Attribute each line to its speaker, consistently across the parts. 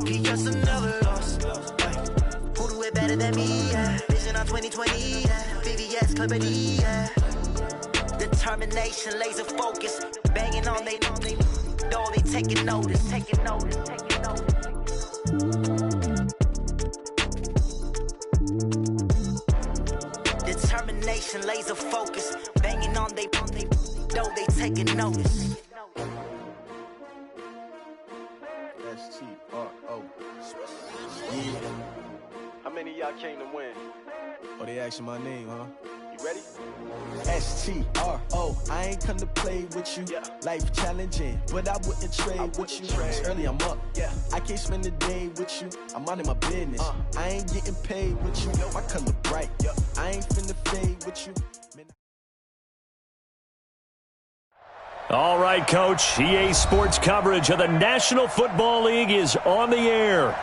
Speaker 1: MVP, just another loss. Who do it better than me? Yeah. Vision on 2020. Yeah. VVS, Clarity. Yeah. Determination, laser focus, banging on they door, they taking notice. Determination, laser focus, banging on they door, they taking notice.
Speaker 2: STRO. Yeah.
Speaker 3: How many of y'all came to win?
Speaker 2: Oh, they asking my name, huh?
Speaker 3: You ready?
Speaker 2: STRO. I ain't come to play with you.
Speaker 3: Yeah.
Speaker 2: Life challenging, but I wouldn't trade with you. It's early, I'm up.
Speaker 3: Yeah.
Speaker 2: I can't spend the day with you. I'm out of my business. I ain't getting paid with you. My color bright. I ain't finna fade with you.
Speaker 4: All right, Coach. EA Sports coverage of the National Football League is on the air.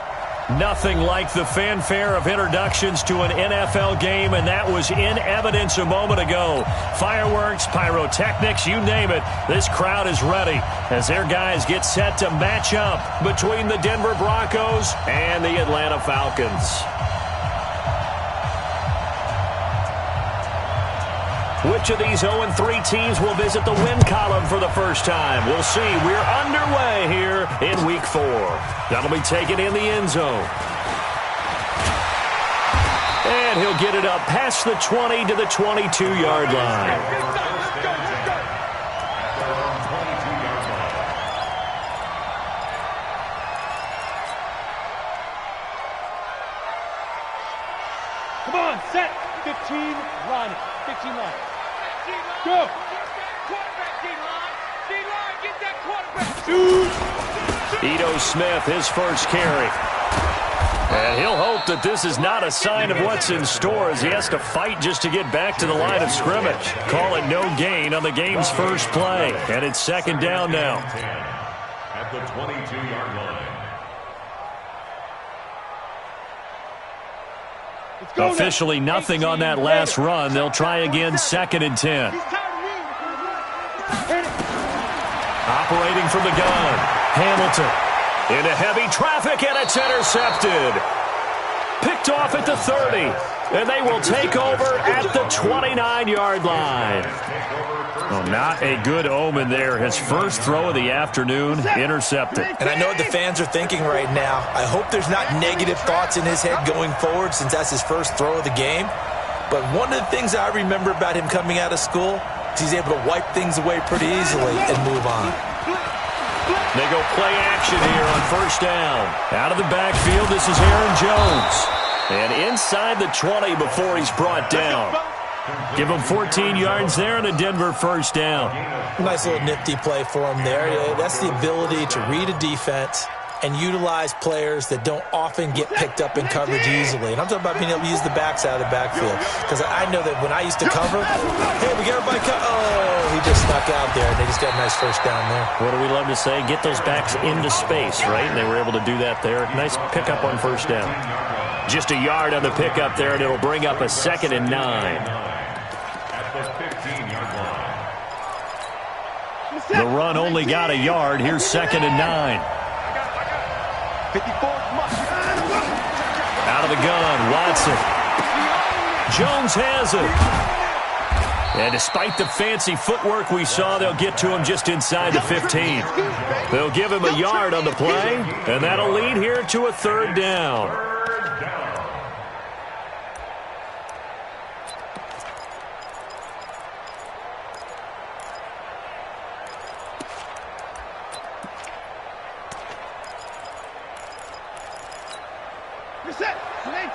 Speaker 4: Nothing like the fanfare of introductions to an NFL game, and that was in evidence a moment ago. Fireworks, pyrotechnics, you name it. This crowd is ready as their guys get set to match up between the Denver Broncos and the Atlanta Falcons. Which of these 0-3 teams will visit the win column for the first time? We'll see. We're underway here in Week 4. That'll be taken in the end zone. And he'll get it up past the 20 to the 22-yard line.
Speaker 5: Come on, set, 15, run, 15 line. Go!
Speaker 4: Ito Smith, his first carry. And he'll hope that this is not a sign of what's in store as he has to fight just to get back to the line of scrimmage. Call it no gain on the game's first play. And it's second down now.
Speaker 6: At the 22-yard line.
Speaker 4: Officially nothing on that last run. They'll try again, second and 10. Operating from the gun, Hamilton into heavy traffic, and it's intercepted. Picked off at the 30, and they will take over at the 29-yard line. Well, not a good omen there. His first throw of the afternoon, intercepted.
Speaker 7: And I know what the fans are thinking right now. I hope there's not negative thoughts in his head going forward since that's his first throw of the game. But one of the things I remember about him coming out of school is he's able to wipe things away pretty easily and move on.
Speaker 4: They go play action here on first down. Out of the backfield, this is Aaron Jones. And inside the 20 before he's brought down. Give him 14 yards there and a Denver first down.
Speaker 7: Nice little nifty play for him there. That's the ability to read a defense and utilize players that don't often get picked up in coverage easily. And I'm talking about being able to use the backside of the backfield. Because I know that when I used to cover, hey, we got everybody oh, he just snuck out there, and they just got a nice first down there.
Speaker 4: What do we love to say? Get those backs into space, right? And they were able to do that there. Nice pickup on first down. Just a yard on the pickup there, and it'll bring up a second and 9. The run only got a yard. Here's second and 9.
Speaker 5: 54.
Speaker 4: Out of the gun, Watson. Jones has it. And despite the fancy footwork we saw, they'll get to him just inside the 15. They'll give him a yard on the play, and that'll lead here to a third down.
Speaker 5: Set, 18, 54,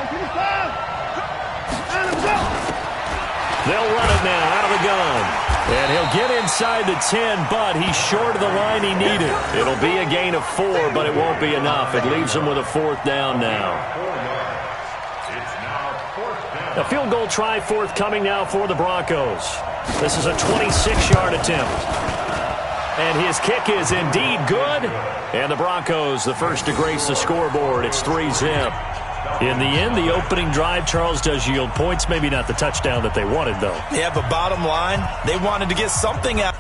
Speaker 5: 55, and a go.
Speaker 4: They'll run it now out of the gun. And he'll get inside the 10, but he's short of the line he needed. It'll be a gain of 4, but it won't be enough. It leaves him with a fourth down now. A field goal try forthcoming now for the Broncos. This is a 26-yard attempt. And his kick is indeed good. And the Broncos, the first to grace the scoreboard. It's 3-zip. In the end, the opening drive, Charles, does yield points. Maybe not the touchdown that they wanted, though.
Speaker 7: Yeah, but bottom line, they wanted to get something out.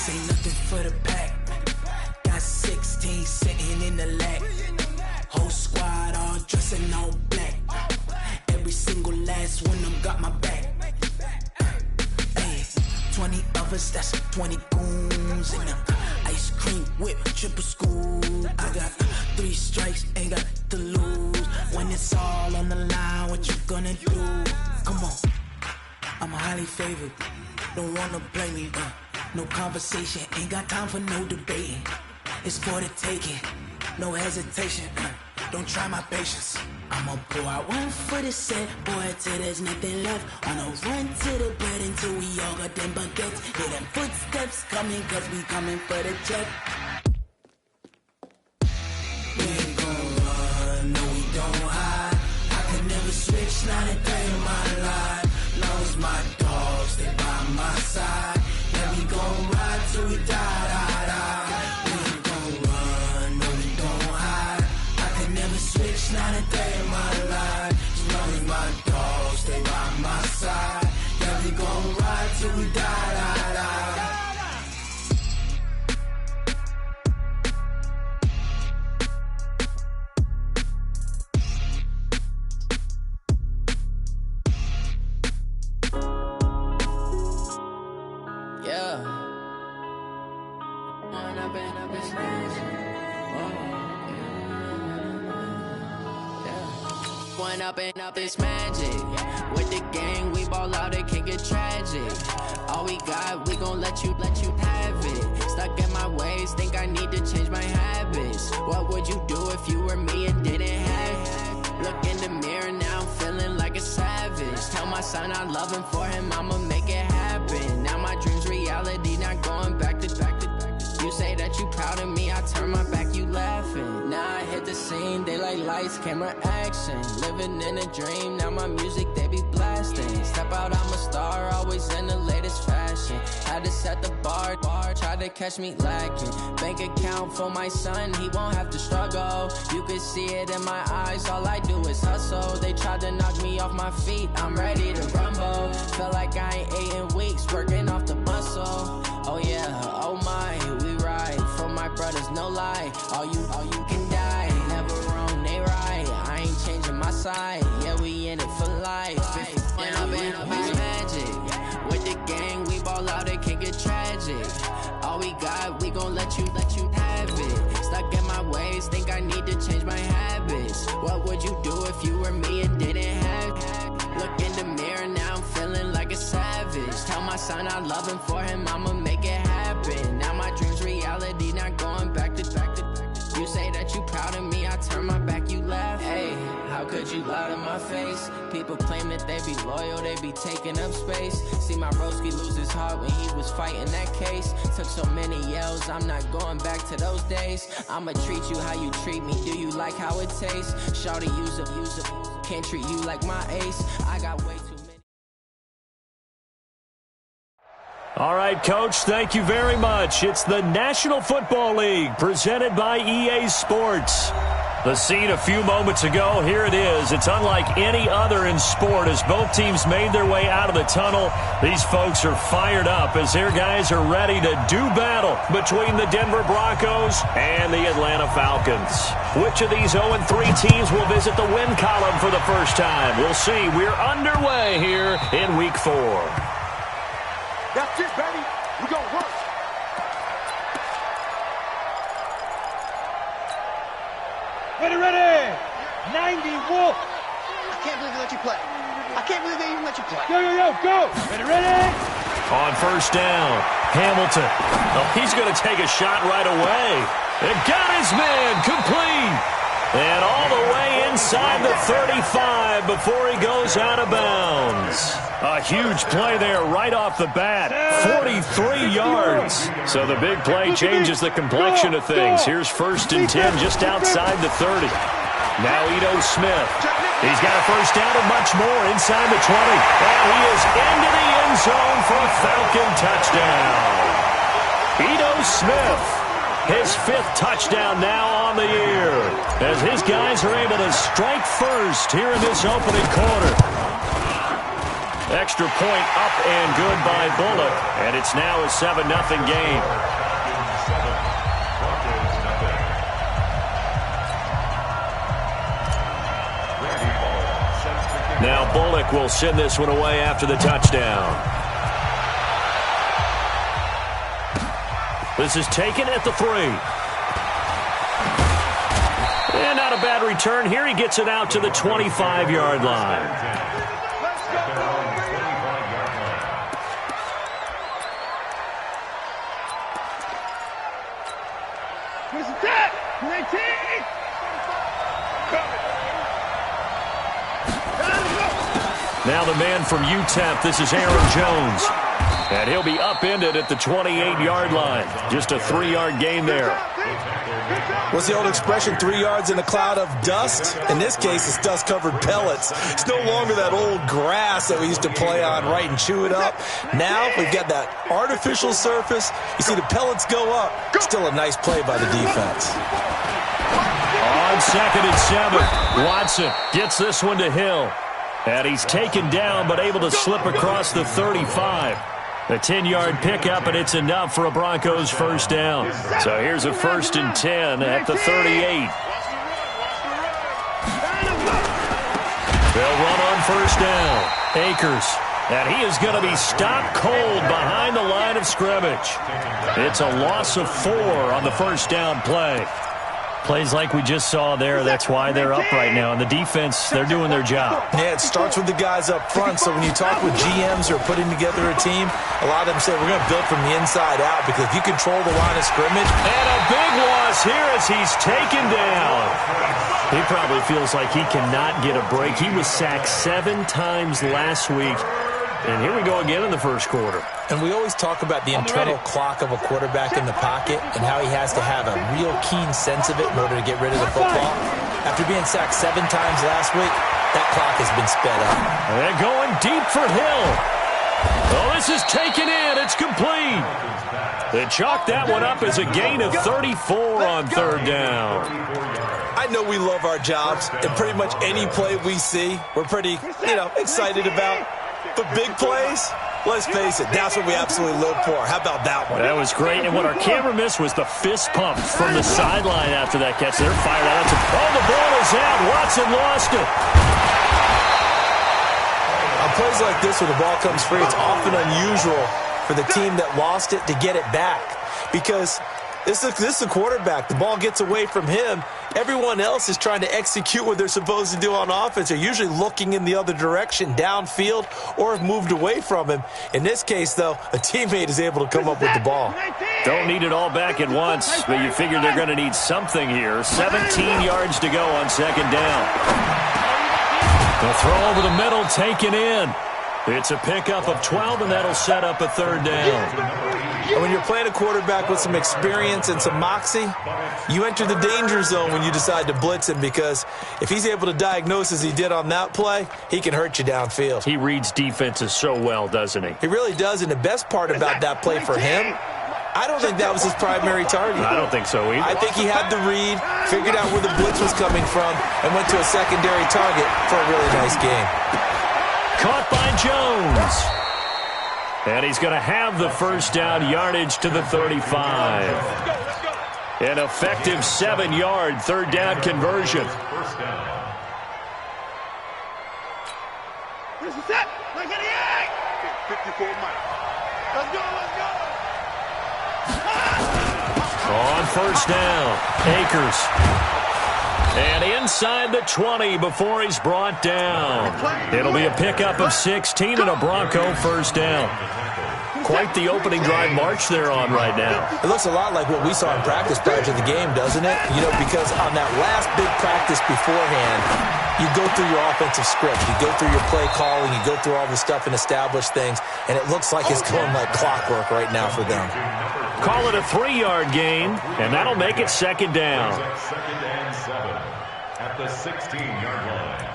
Speaker 8: This ain't nothing for the pack. Got 16 sitting in the lag. Whole squad all dressing all black. Every single last one of them got my back. Hey, 20 of us, that's 20 goons in the ice cream whip, triple scoop. I got 3 strikes, ain't got to lose. When it's all on the line, what you gonna do? Come on, I'm highly favored. Don't wanna blame me. No conversation, ain't got time for no debating. It's for the taking, no hesitation. Don't try my patience. I'ma pour out one for the set, boy, till there's nothing left. On a run to the bread until we all got them baguettes. Hear them footsteps coming, cause we coming for the check. We ain't gon' run, no we don't hide. I could never switch, not a day in my life. Long as my dogs, stay by my side. Yeah, we gon' ride till we die, die, die. We ain't gon' run, no we don't hide. I could never switch, not a day in my life. As long as my dogs stay by my side. Yeah, we gon' ride till we die, die, die.
Speaker 9: Up this magic. With the gang, we ball out, it can get tragic. All we got, we gon' let you have it. Stuck in my ways, think I need to change my habits. What would you do if you were me and didn't have it? Look in the mirror, now I'm feeling like a savage. Tell my son I love him, for him I'ma make it happen. Now my dream's reality, not going back to. You say that you proud of me, I turn my back, you laughing. Now I hit the scene, they like lights, camera, action. Living in a dream, now my music, they be blasting. Step out, I'm a star, always in the latest fashion. Had to set the bar, try to catch me lacking. Bank account for my son, he won't have to struggle. You can see it in my eyes, all I do is hustle. They tried to knock me off my feet, I'm ready to rumble. Felt like I ain't ate in weeks, working off the muscle. Oh yeah, oh my, we ride for my brothers, no lie. All you can die, never wrong, they right. I ain't changing my side, yeah, we in it for life. When I've been magic, with the gang, we ball out, it can get tragic. All we got, we gon' let you have it. Stuck in my ways, think I need to change my habits. What would you do if you were me and didn't have it? Look in the mirror, now I'm feeling like a savage. Tell my son I love him, for him I'ma make it happen. Now my dream's reality, not going back to. You say that you proud of me, I turn my back, you laugh. Hey, how could you lie to my face? People claim that they be loyal, they be taking up space. See my broski lose his heart when he was fighting that case. Took so many yells, I'm not going back to those days. I'ma treat you how you treat me, do you like how it tastes? Shawty, use up, can't treat you like my ace. I got way too many.
Speaker 4: All right, Coach, thank you very much. It's the National Football League presented by EA Sports. The scene a few moments ago, here it is. It's unlike any other in sport as both teams made their way out of the tunnel. These folks are fired up as their guys are ready to do battle between the Denver Broncos and the Atlanta Falcons. Which of these 0-3 teams will visit the win column for the first time? We'll see. We're underway here in Week 4.
Speaker 5: That's it, baby. We gonna work. Ready. 90 Wolf.
Speaker 10: I can't believe they let you play. I can't believe they even let you play.
Speaker 5: Go. Ready.
Speaker 4: On first down, Hamilton. Oh, he's going to take a shot right away. And got his man complete. And all the way inside the 35 before he goes out of bounds. A huge play there right off the bat. 43 yards. So the big play changes the complexion of things. Here's 1st and 10 just outside the 30. Now Ito Smith. He's got a first down and much more inside the 20. And he is into the end zone for a Falcon touchdown. Ito Smith. His 5th touchdown now on the year as his guys are able to strike first here in this opening quarter. Extra point up and good by Bullock. And it's now a 7-0 game. Now Bullock will send this one away after the touchdown. This is taken at the 3. And not a bad return here. He gets it out to the 25-yard line. Now the man from UTEP, this is Aaron Jones. And he'll be upended at the 28-yard line. Just a 3-yard gain there.
Speaker 7: What's the old expression, 3 yards in a cloud of dust? In this case, it's dust-covered pellets. It's no longer that old grass that we used to play on, right, and chew it up. Now we've got that artificial surface. You see the pellets go up. Still a nice play by the defense.
Speaker 4: On 2nd and 7, Watson gets this one to Hill. And he's taken down but able to slip across the 35. A 10-yard pickup, and it's enough for a Broncos first down. So here's a 1st and 10 at the 38. They'll run on first down. Akers. And he is going to be stopped cold behind the line of scrimmage. It's a loss of 4 on the first down play. Plays like we just saw there, that's why they're up right now. And the defense, they're doing their job.
Speaker 7: Yeah, it starts with the guys up front. So when you talk with GMs who are putting together a team, a lot of them say we're going to build from the inside out, because if you control the line of scrimmage.
Speaker 4: And a big loss here as he's taken down. He probably feels like he cannot get a break. He was sacked 7 times last week. And here we go again in the first quarter.
Speaker 7: And we always talk about the internal clock of a quarterback in the pocket and how he has to have a real keen sense of it in order to get rid of the football. After being sacked 7 times last week, that clock has been sped up.
Speaker 4: They're going deep for Hill. Oh, this is taken in. It's complete. They chalk that one up as a gain of 34 on 3rd down.
Speaker 7: I know we love our jobs, and pretty much any play we see, we're pretty, excited about. But big plays, let's face it, that's what we absolutely live for. How about that one?
Speaker 4: That was great. And what our camera missed was the fist pump from the sideline after that catch. They're fired out. Oh, the ball is out. Watson lost it.
Speaker 7: On plays like this where the ball comes free, it's often unusual for the team that lost it to get it back. Because this is a quarterback. The ball gets away from him. Everyone else is trying to execute what they're supposed to do on offense. They're usually looking in the other direction, downfield, or have moved away from him. In this case, though, a teammate is able to come up with the ball.
Speaker 4: Don't need it all back at once, but you figure they're going to need something here. 17 yards to go on 2nd down. The throw over the middle, taken in. It's a pickup of 12, and that'll set up a 3rd down.
Speaker 7: And when you're playing a quarterback with some experience and some moxie, you enter the danger zone when you decide to blitz him, because if he's able to diagnose as he did on that play, he can hurt you downfield.
Speaker 4: He reads defenses so well, doesn't he?
Speaker 7: He really does, and the best part about that play for him, I don't think that was his primary target.
Speaker 4: I don't think so either.
Speaker 7: I think he had the read, figured out where the blitz was coming from, and went to a secondary target for a really nice game.
Speaker 4: Caught by Jones. And he's going to have the first down, yardage to the 35. An effective 7-yard 3rd down conversion.
Speaker 5: This is it. 54 Mike. Let's go.
Speaker 4: On first down, Akers. And inside the 20 before he's brought down. It'll be a pickup of 16 and a Bronco first down. Quite the opening drive march they're on right now.
Speaker 7: It looks a lot like what we saw in practice prior to the game, doesn't it? Because on that last big practice beforehand, you go through your offensive script. You go through your play calling. You go through all the stuff and establish things. And it looks like it's going like clockwork right now for them.
Speaker 4: Call it a 3-yard gain, and that'll make it 2nd down.
Speaker 6: 2nd and 7 at the 16-yard line.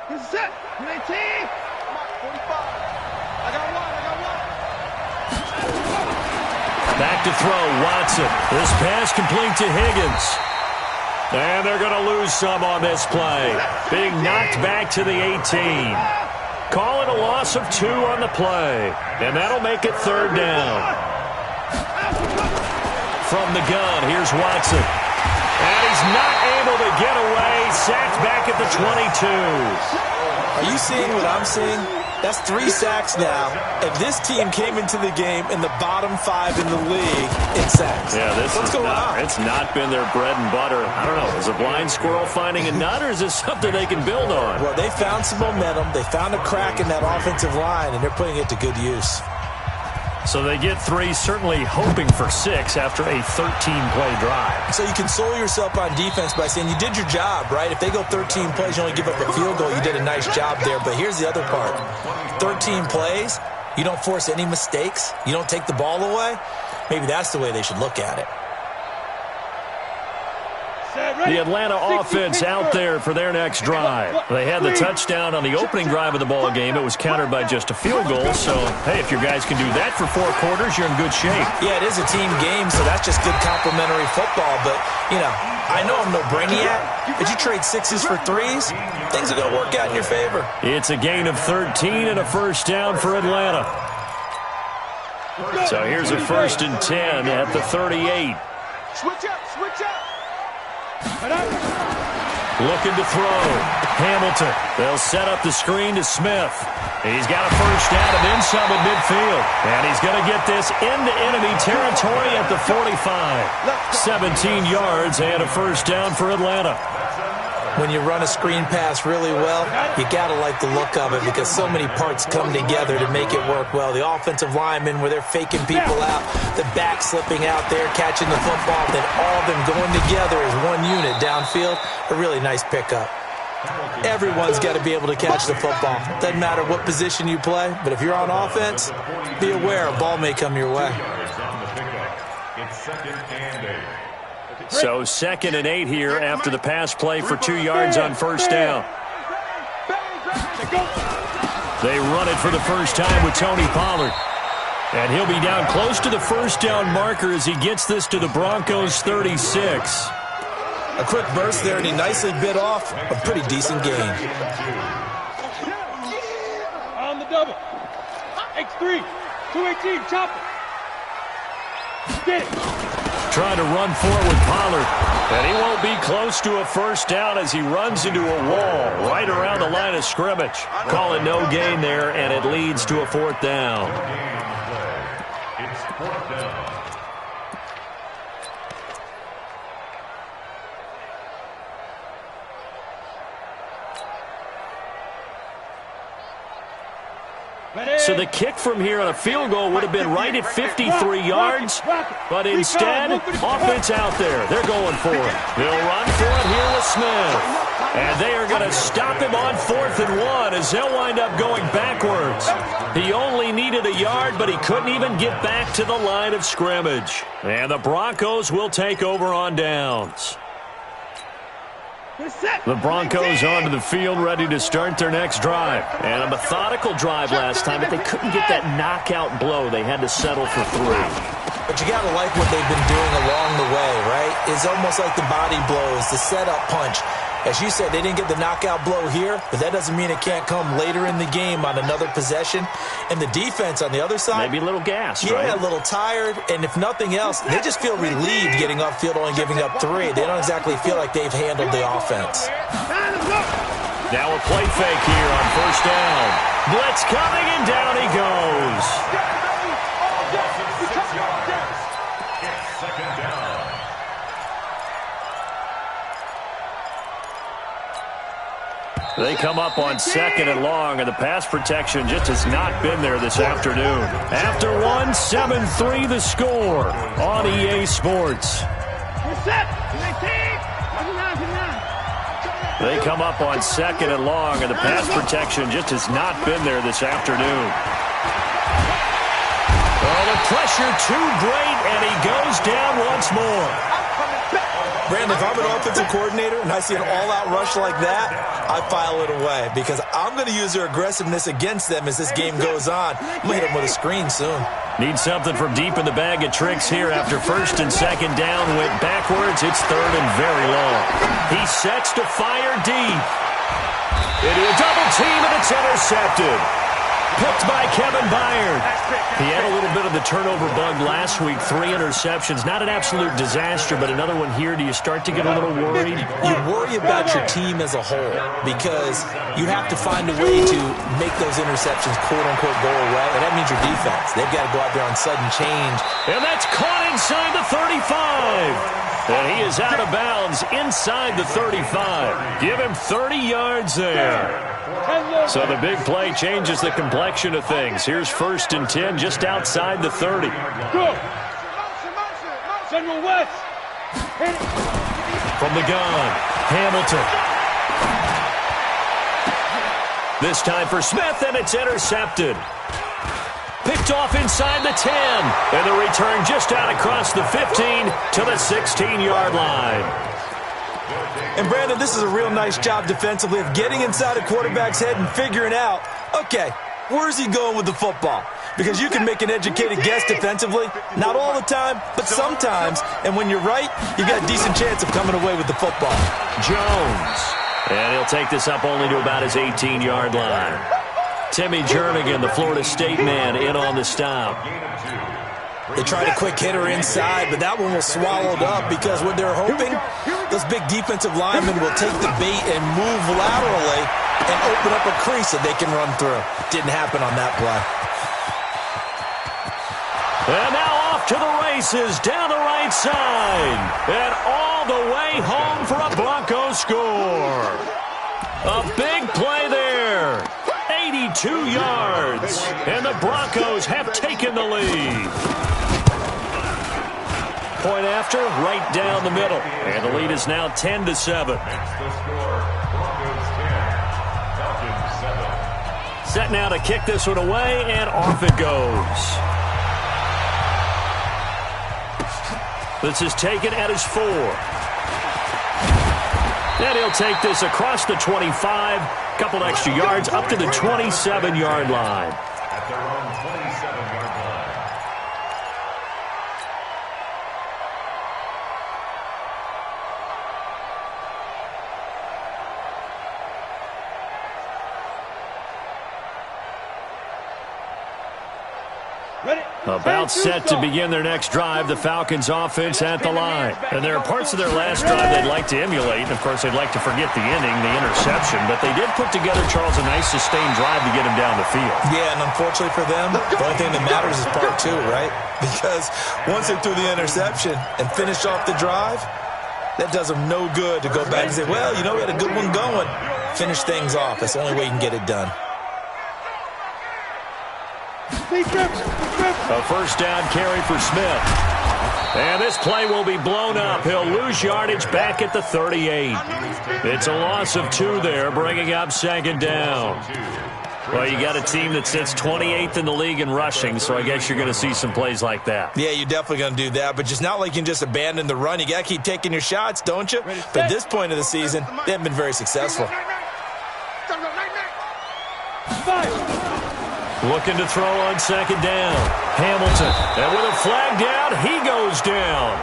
Speaker 5: This is it. 19. 45. I got one.
Speaker 4: Back to throw, Watson. This pass complete to Higgins. And they're going to lose some on this play. Being knocked back to the 18. Call it a loss of 2 on the play. And that'll make it 3rd down. From the gun, here's Watson. And he's not able to get away. Sacked back at the 22.
Speaker 7: Are you seeing what I'm seeing? That's 3 sacks now, and this team came into the game in the bottom 5 in the league in sacks.
Speaker 4: Yeah,
Speaker 7: What's going on?
Speaker 4: It's not been their bread and butter. I don't know. Is a blind squirrel finding a nut, or is this something they can build on?
Speaker 7: Well, they found some momentum. They found a crack in that offensive line, and they're putting it to good use.
Speaker 4: So they get 3, certainly hoping for 6 after a 13-play drive.
Speaker 7: So you console yourself on defense by saying you did your job, right? If they go 13 plays, you only give up a field goal, you did a nice job there. But here's the other part. 13 plays, you don't force any mistakes, you don't take the ball away. Maybe that's the way they should look at it.
Speaker 4: The Atlanta offense out there for their next drive. They had the touchdown on the opening drive of the ball game. It was countered by just a field goal. So, hey, if your guys can do that for 4 quarters, you're in good shape.
Speaker 7: Yeah, it is a team game, so that's just good complimentary football. But, you know, I know I'm no brainiac, but you trade 6s for 3s, things are going to work out in your favor.
Speaker 4: It's a gain of 13 and a 1st down for Atlanta. So here's a 1st and 10 at the 38.
Speaker 5: Switch up, switch up.
Speaker 4: Looking to throw. Hamilton. They'll set up the screen to Smith. He's got a 1st down and then some at midfield. And he's going to get this into enemy territory at the 45. 17 yards and a 1st down for Atlanta.
Speaker 7: When you run a screen pass really well, you got to like the look of it because so many parts come together to make it work well. The offensive linemen where they're faking people out, the back slipping out there, catching the football, then all of them going together as one unit downfield, a really nice pickup. Everyone's got to be able to catch the football. Doesn't matter what position you play, but if you're on offense, be aware a ball may come your way.
Speaker 6: It's 2nd and 8.
Speaker 4: So 2nd and 8 here after the pass play for 2 yards on 1st down. They run it for the first time with Tony Pollard. And he'll be down close to the 1st down marker as he gets this to the Broncos 36.
Speaker 7: A quick burst there, and he nicely bit off a pretty decent gain.
Speaker 5: On the double. X3. 218. Chopper. Get it.
Speaker 4: Trying to run forward Pollard. And he won't be close to a 1st down as he runs into a wall right around the line of scrimmage. Call it no gain there, and it leads to a 4th down.
Speaker 6: It's 4th down.
Speaker 4: So the kick from here on a field goal would have been right at 53 yards, but instead, offense out there. They're going for it. They'll run for it here with Smith. And they are going to stop him on 4th and 1 as they'll wind up going backwards. He only needed a yard, but he couldn't even get back to the line of scrimmage. And the Broncos will take over on downs. The Broncos onto the field ready to start their next drive. And a methodical drive last time, but they couldn't get that knockout blow. They had to settle for 3.
Speaker 7: But you got to like what they've been doing along the way, right? It's almost like the body blows, the setup punch. As you said, they didn't get the knockout blow here, but that doesn't mean it can't come later in the game on another possession. And the defense on the other side,
Speaker 4: maybe a little gassed,
Speaker 7: right?
Speaker 4: Yeah,
Speaker 7: a little tired. And if nothing else, they just feel relieved getting off field, only giving up 3. They don't exactly feel like they've handled the offense.
Speaker 4: Now a play fake here on 1st down. Blitz coming, and down he goes.
Speaker 6: It's 2nd down.
Speaker 4: They come up on 2nd and long, and the pass protection just has not been there this afternoon. After 1, 7-3 the score on EA Sports. They come up on 2nd and long, and the pass protection just has not been there this afternoon. Oh, the pressure too great, and he goes down once more.
Speaker 7: Brandon, if I'm an offensive coordinator and I see an all-out rush like that, I file it away because I'm going to use their aggressiveness against them as this game goes on. I'm going to hit them with a screen soon.
Speaker 4: Need something from deep in the bag of tricks here after first and second down went backwards. It's third and very long. He sets to fire deep. Into a double team, and it's intercepted. Picked by Kevin Byard. He had a little bit of the turnover bug last week. 3 interceptions. Not an absolute disaster, but another one here. Do you start to get a little worried?
Speaker 7: You worry about your team as a whole because you have to find a way to make those interceptions, quote-unquote, go away, and that means your defense. They've got to go out there on sudden change.
Speaker 4: And that's caught inside the 35. And he is out of bounds inside the 35. Give him 30 yards there. So the big play changes the complexion of things. Here's first and 10 just outside the 30.
Speaker 5: Go. General West.
Speaker 4: From the gun, Hamilton. This time for Smith, and it's intercepted. Picked off inside the 10. And the return just out across the 15 to the 16-yard line.
Speaker 7: And, Brandon, this is a real nice job defensively of getting inside a quarterback's head and figuring out, okay, where's he going with the football? Because you can make an educated guess defensively. Not all the time, but sometimes. And when you're right, you got a decent chance of coming away with the football.
Speaker 4: Jones. And he'll take this up only to about his 18-yard line. Timmy Jernigan, the Florida State man, in on the stop.
Speaker 7: They tried a quick hitter inside, but that one was swallowed up because what they're hoping, those big defensive linemen will take the bait and move laterally and open up a crease that they can run through. Didn't happen on that play.
Speaker 4: And now off to the races down the right side. And all the way home for a Broncos score. A big play there. 82 yards. And the Broncos have taken the lead. Point after, right down the middle. And the lead is now 10-7.
Speaker 6: That's the score. Broncos 10, Falcons 7.
Speaker 4: Set now to kick this one away, and off it goes. This is taken at his 4. And he'll take this across the 25. Couple extra yards up to the 27-yard line.
Speaker 6: At their own 27-yard line.
Speaker 4: About set to begin their next drive, the Falcons offense at the line. And there are parts of their last drive they'd like to emulate. Of course, they'd like to forget the inning, the interception. But they did put together, Charles, a nice sustained drive to get him down the field.
Speaker 7: Yeah, and unfortunately for them, the only thing that matters is part 2, right? Because once they threw the interception and finished off the drive, that does them no good to go back and say, well, you know, we had a good one going. Finish things off. That's the only way you can get it done.
Speaker 4: A first down carry for Smith. And this play will be blown up. He'll lose yardage back at the 38. It's a loss of 2 there, bringing up second down. Well, you got a team that sits 28th in the league in rushing, so I guess you're going to see some plays like that.
Speaker 7: Yeah, you're definitely going to do that, but just not like you can just abandon the run. You got to keep taking your shots, don't you? But at this point of the season, they haven't been very successful.
Speaker 4: Looking to throw on second down. Hamilton. And with a flag down, he goes down.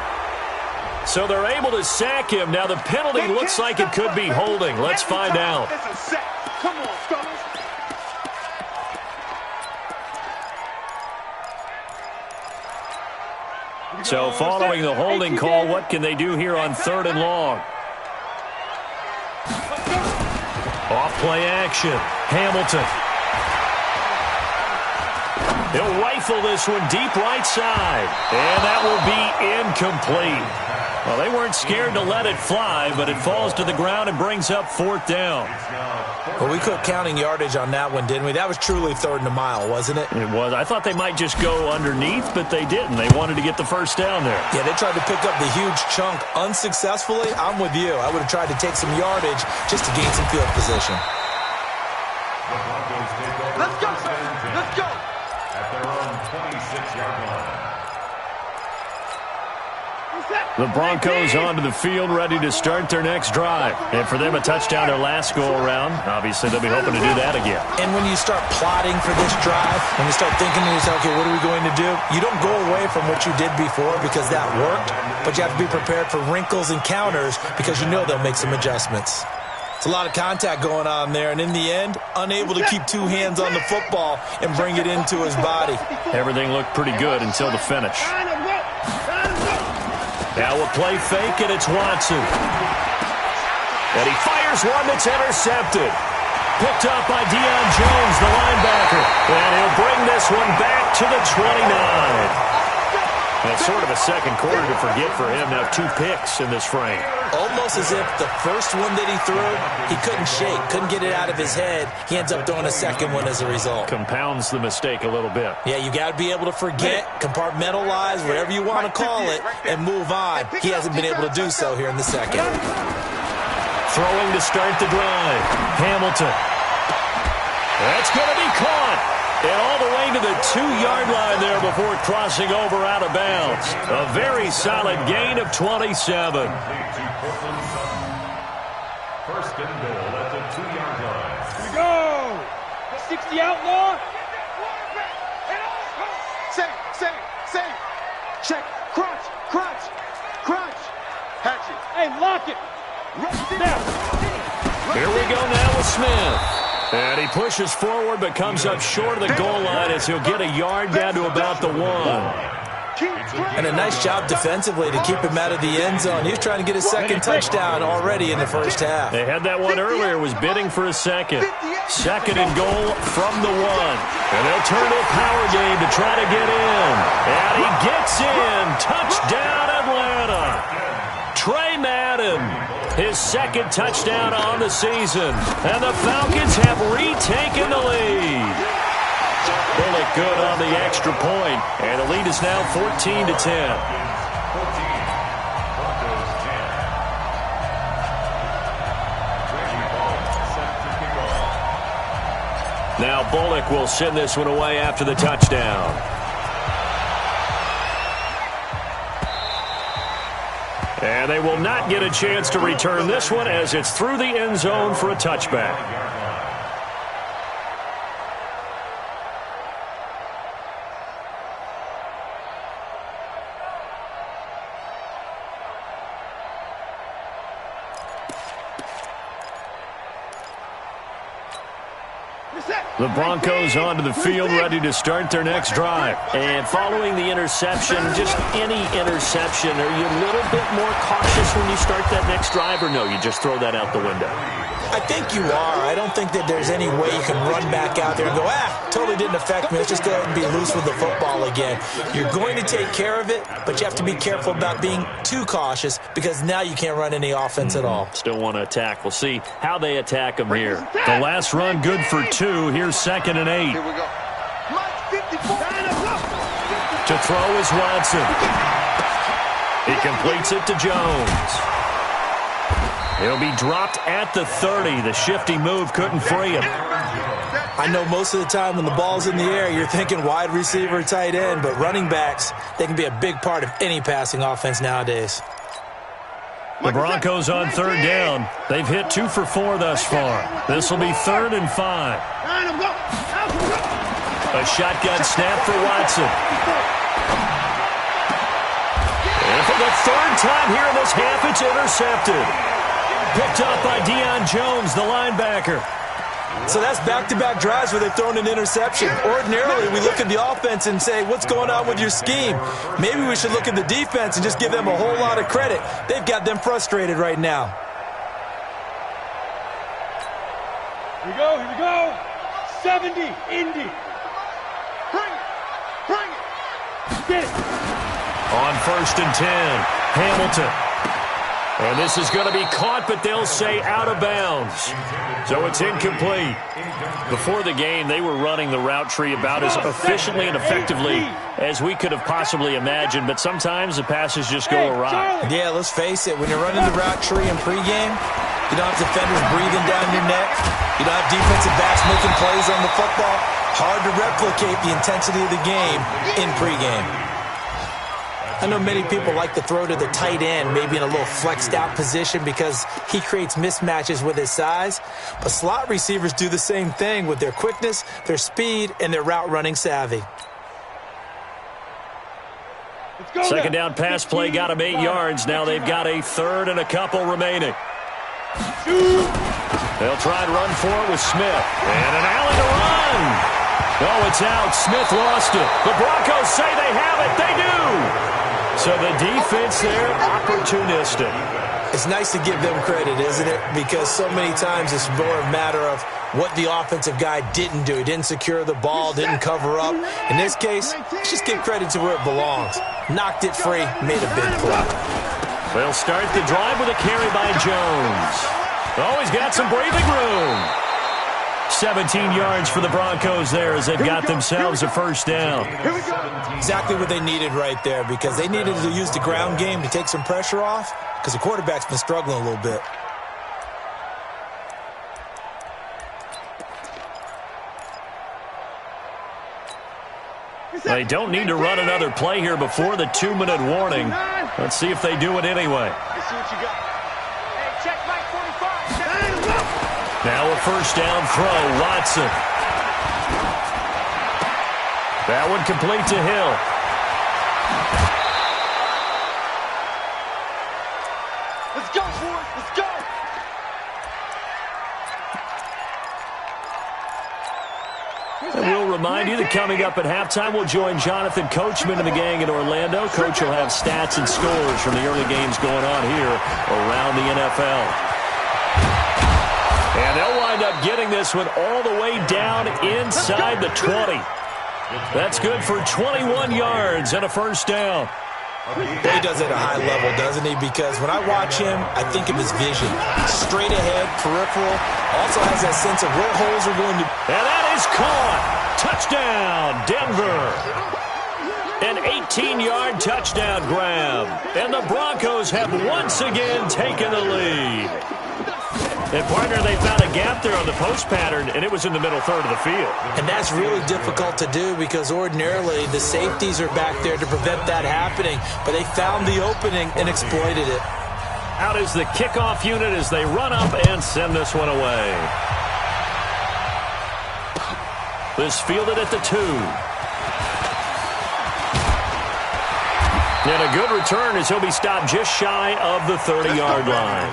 Speaker 4: So they're able to sack him. Now the penalty looks like it could be holding. Let's find out.
Speaker 5: Come on, fellas.
Speaker 4: So following the holding call, what can they do here on 3rd and long? Off play action. Hamilton. He'll rifle this one deep right side. And that will be incomplete. Well, they weren't scared to let it fly, but it falls to the ground and brings up 4th down.
Speaker 7: Well, we quit counting yardage on that one, didn't we? That was truly 3rd and a mile, wasn't it?
Speaker 4: It was. I thought they might just go underneath, but they didn't. They wanted to get the first down there.
Speaker 7: Yeah, they tried to pick up the huge chunk unsuccessfully. I'm with you. I would have tried to take some yardage just to gain some field position.
Speaker 5: Let's go, sir. Let's go.
Speaker 6: At their own 26-yard line.
Speaker 4: The Broncos onto the field, ready to start their next drive. And for them, a touchdown their last go-around. Obviously, they'll be hoping to do that again.
Speaker 7: And when you start plotting for this drive, when you start thinking to yourself, okay, what are we going to do? You don't go away from what you did before because that worked, but you have to be prepared for wrinkles and counters because you know they'll make some adjustments. It's a lot of contact going on there, and in the end, unable to keep two hands on the football and bring it into his body.
Speaker 4: Everything looked pretty good until the finish. Now a play fake, and it's Watson. And he fires one that's intercepted. Picked up by Deion Jones, the linebacker. And he'll bring this one back to the 29. That's sort of a second quarter to forget for him. Now 2 picks in this frame.
Speaker 7: Almost as if the first one that he threw, he couldn't shake, couldn't get it out of his head. He ends up throwing a second one as a result.
Speaker 4: Compounds the mistake a little bit.
Speaker 7: Yeah, you got to be able to forget, compartmentalize, whatever you want to call it, and move on. He hasn't been able to do so here in the second.
Speaker 4: Throwing to start the drive. Hamilton. That's going to be caught. And all the way to the 2-yard line there before crossing over out of bounds. A very solid gain of 27.
Speaker 6: First and goal at the 2-yard line.
Speaker 5: Here we go. 60 outlaw. Say. Check. Crunch. Hatch it. Hey, lock it.
Speaker 4: Here we go now with Smith. And he pushes forward but comes up short of the goal line as he'll get a yard down to about the 1.
Speaker 7: And a nice job defensively to keep him out of the end zone. He was trying to get his second touchdown already in the first half.
Speaker 4: They had that one earlier, was bidding for a second. Second and goal from the 1. And they'll turn to a power game to try to get in. And he gets in. Touchdown, Atlanta. Trey Madden, his second touchdown on the season. And the Falcons have retaken the lead. Bullock good on the extra point. And the lead is now 14-10. Now Bullock will send this one away after the touchdown. And they will not get a chance to return this one as it's through the end zone for a touchback. The Broncos onto the field, ready to start their next drive. And following the interception, just any interception, are you a little bit more cautious when you start that next drive, or no, you just throw that out the window?
Speaker 7: I think you are. I don't think that there's any way you can run back out there and go, totally didn't affect me. Let's just go ahead and be loose with the football again. You're going to take care of it, but you have to be careful about being too cautious because now you can't run any offense at all.
Speaker 4: Still want to attack. We'll see how they attack them here. The last run good for 2. Here's 2nd and 8.
Speaker 5: Here we go.
Speaker 4: To throw is Watson. He completes it to Jones. He'll be dropped at the 30. The shifty move couldn't free him.
Speaker 7: I know most of the time when the ball's in the air, you're thinking wide receiver, tight end, but running backs, they can be a big part of any passing offense nowadays.
Speaker 4: The Broncos on 3rd down. They've hit 2 for 4 thus far. This will be 3rd and 5. A shotgun snap for Watson. And for the 3rd time here in this half, it's intercepted. Picked up by Deion Jones, the linebacker.
Speaker 7: So that's back-to-back drives where they've thrown an interception. Ordinarily, we look at the offense and say, what's going on with your scheme? Maybe we should look at the defense and just give them a whole lot of credit. They've got them frustrated right now.
Speaker 5: Here we go. 70, Indy. Bring it. Get it.
Speaker 4: On 1st and 10, Hamilton. And this is going to be caught, but they'll say out of bounds. So it's incomplete. Before the game, they were running the route tree about as efficiently and effectively as we could have possibly imagined, but sometimes the passes just go awry.
Speaker 7: Yeah, let's face it. When you're running the route tree in pregame, you don't have defenders breathing down your neck. You don't have defensive backs making plays on the football. Hard to replicate the intensity of the game in pregame. I know many people like to throw to the tight end, maybe in a little flexed out position because he creates mismatches with his size. But slot receivers do the same thing with their quickness, their speed, and their route running savvy.
Speaker 4: Second down pass play got him 8 yards. Now they've got a third and a couple remaining. They'll try and run for it with Smith. And an Allen to run. Oh, it's out. Smith lost it. The Broncos say they have it. They do. So the defense there, opportunistic.
Speaker 7: It's nice to give them credit, isn't it? Because so many times it's more a matter of what the offensive guy didn't do. He didn't secure the ball, didn't cover up. In this case, let's just give credit to where it belongs. Knocked it free, made a big play.
Speaker 4: They'll start the drive with a carry by Jones. Oh, he's got some breathing room. 17 yards for the Broncos there as they've got themselves a first down.
Speaker 7: Exactly what they needed right there, because they needed to use the ground game to take some pressure off, because the quarterback's been struggling a little bit.
Speaker 4: They don't need to run another play here before the 2-minute warning. Let's see if they do it anyway.
Speaker 5: Let's see what you got. Hey, check Mike 45.
Speaker 4: Now a first down throw, Watson. That one complete to Hill.
Speaker 5: Let's go, boys. Let's go.
Speaker 4: And we'll remind you that coming up at halftime, we'll join Jonathan Coachman and the gang in Orlando. Coach will have stats and scores from the early games going on here around the NFL. And they'll wind up getting this one all the way down inside the 20. That's good for 21 yards and a first down.
Speaker 7: He does it at a high level, doesn't he? Because when I watch him, I think of his vision. Straight ahead, peripheral. Also has that sense of where holes are going to...
Speaker 4: And that is caught. Touchdown, Denver. An 18-yard touchdown grab. And the Broncos have once again taken the lead. And, partner, they found a gap there on the post pattern, and it was in the middle third of the field.
Speaker 7: And that's really difficult to do because ordinarily the safeties are back there to prevent that happening. But they found the opening and exploited it.
Speaker 4: Out is the kickoff unit as they run up and send this one away. This fielded at the 2. And a good return as he'll be stopped just shy of the 30-yard line.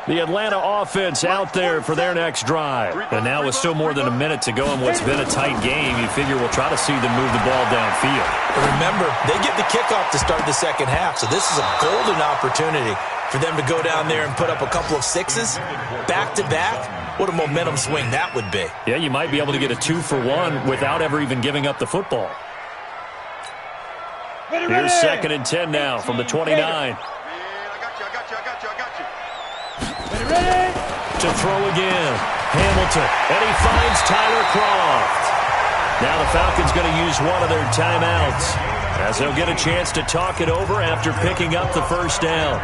Speaker 4: The Atlanta offense out there for their next drive. And now with still more than a minute to go in what's been a tight game, you figure we'll try to see them move the ball downfield.
Speaker 7: But remember, they get the kickoff to start the second half, so this is a golden opportunity for them to go down there and put up a couple of sixes back-to-back. What a momentum swing that would be.
Speaker 4: Yeah, you might be able to get a 2-for-1 without ever even giving up the football. Here's 2nd and 10 now from the 29. To throw again. Hamilton. And he finds Tyler Kroft. Now the Falcons going to use one of their timeouts as they'll get a chance to talk it over after picking up the first down.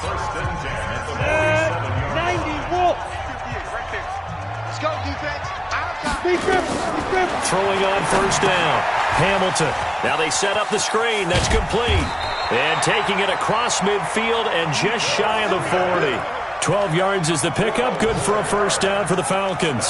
Speaker 5: First and 10 at the 90 Wolf. Let's go, defense.
Speaker 4: Throwing on first down. Hamilton. Now they set up the screen. That's complete. And taking it across midfield and just shy of the 40. 12 yards is the pickup. Good for a first down for the Falcons.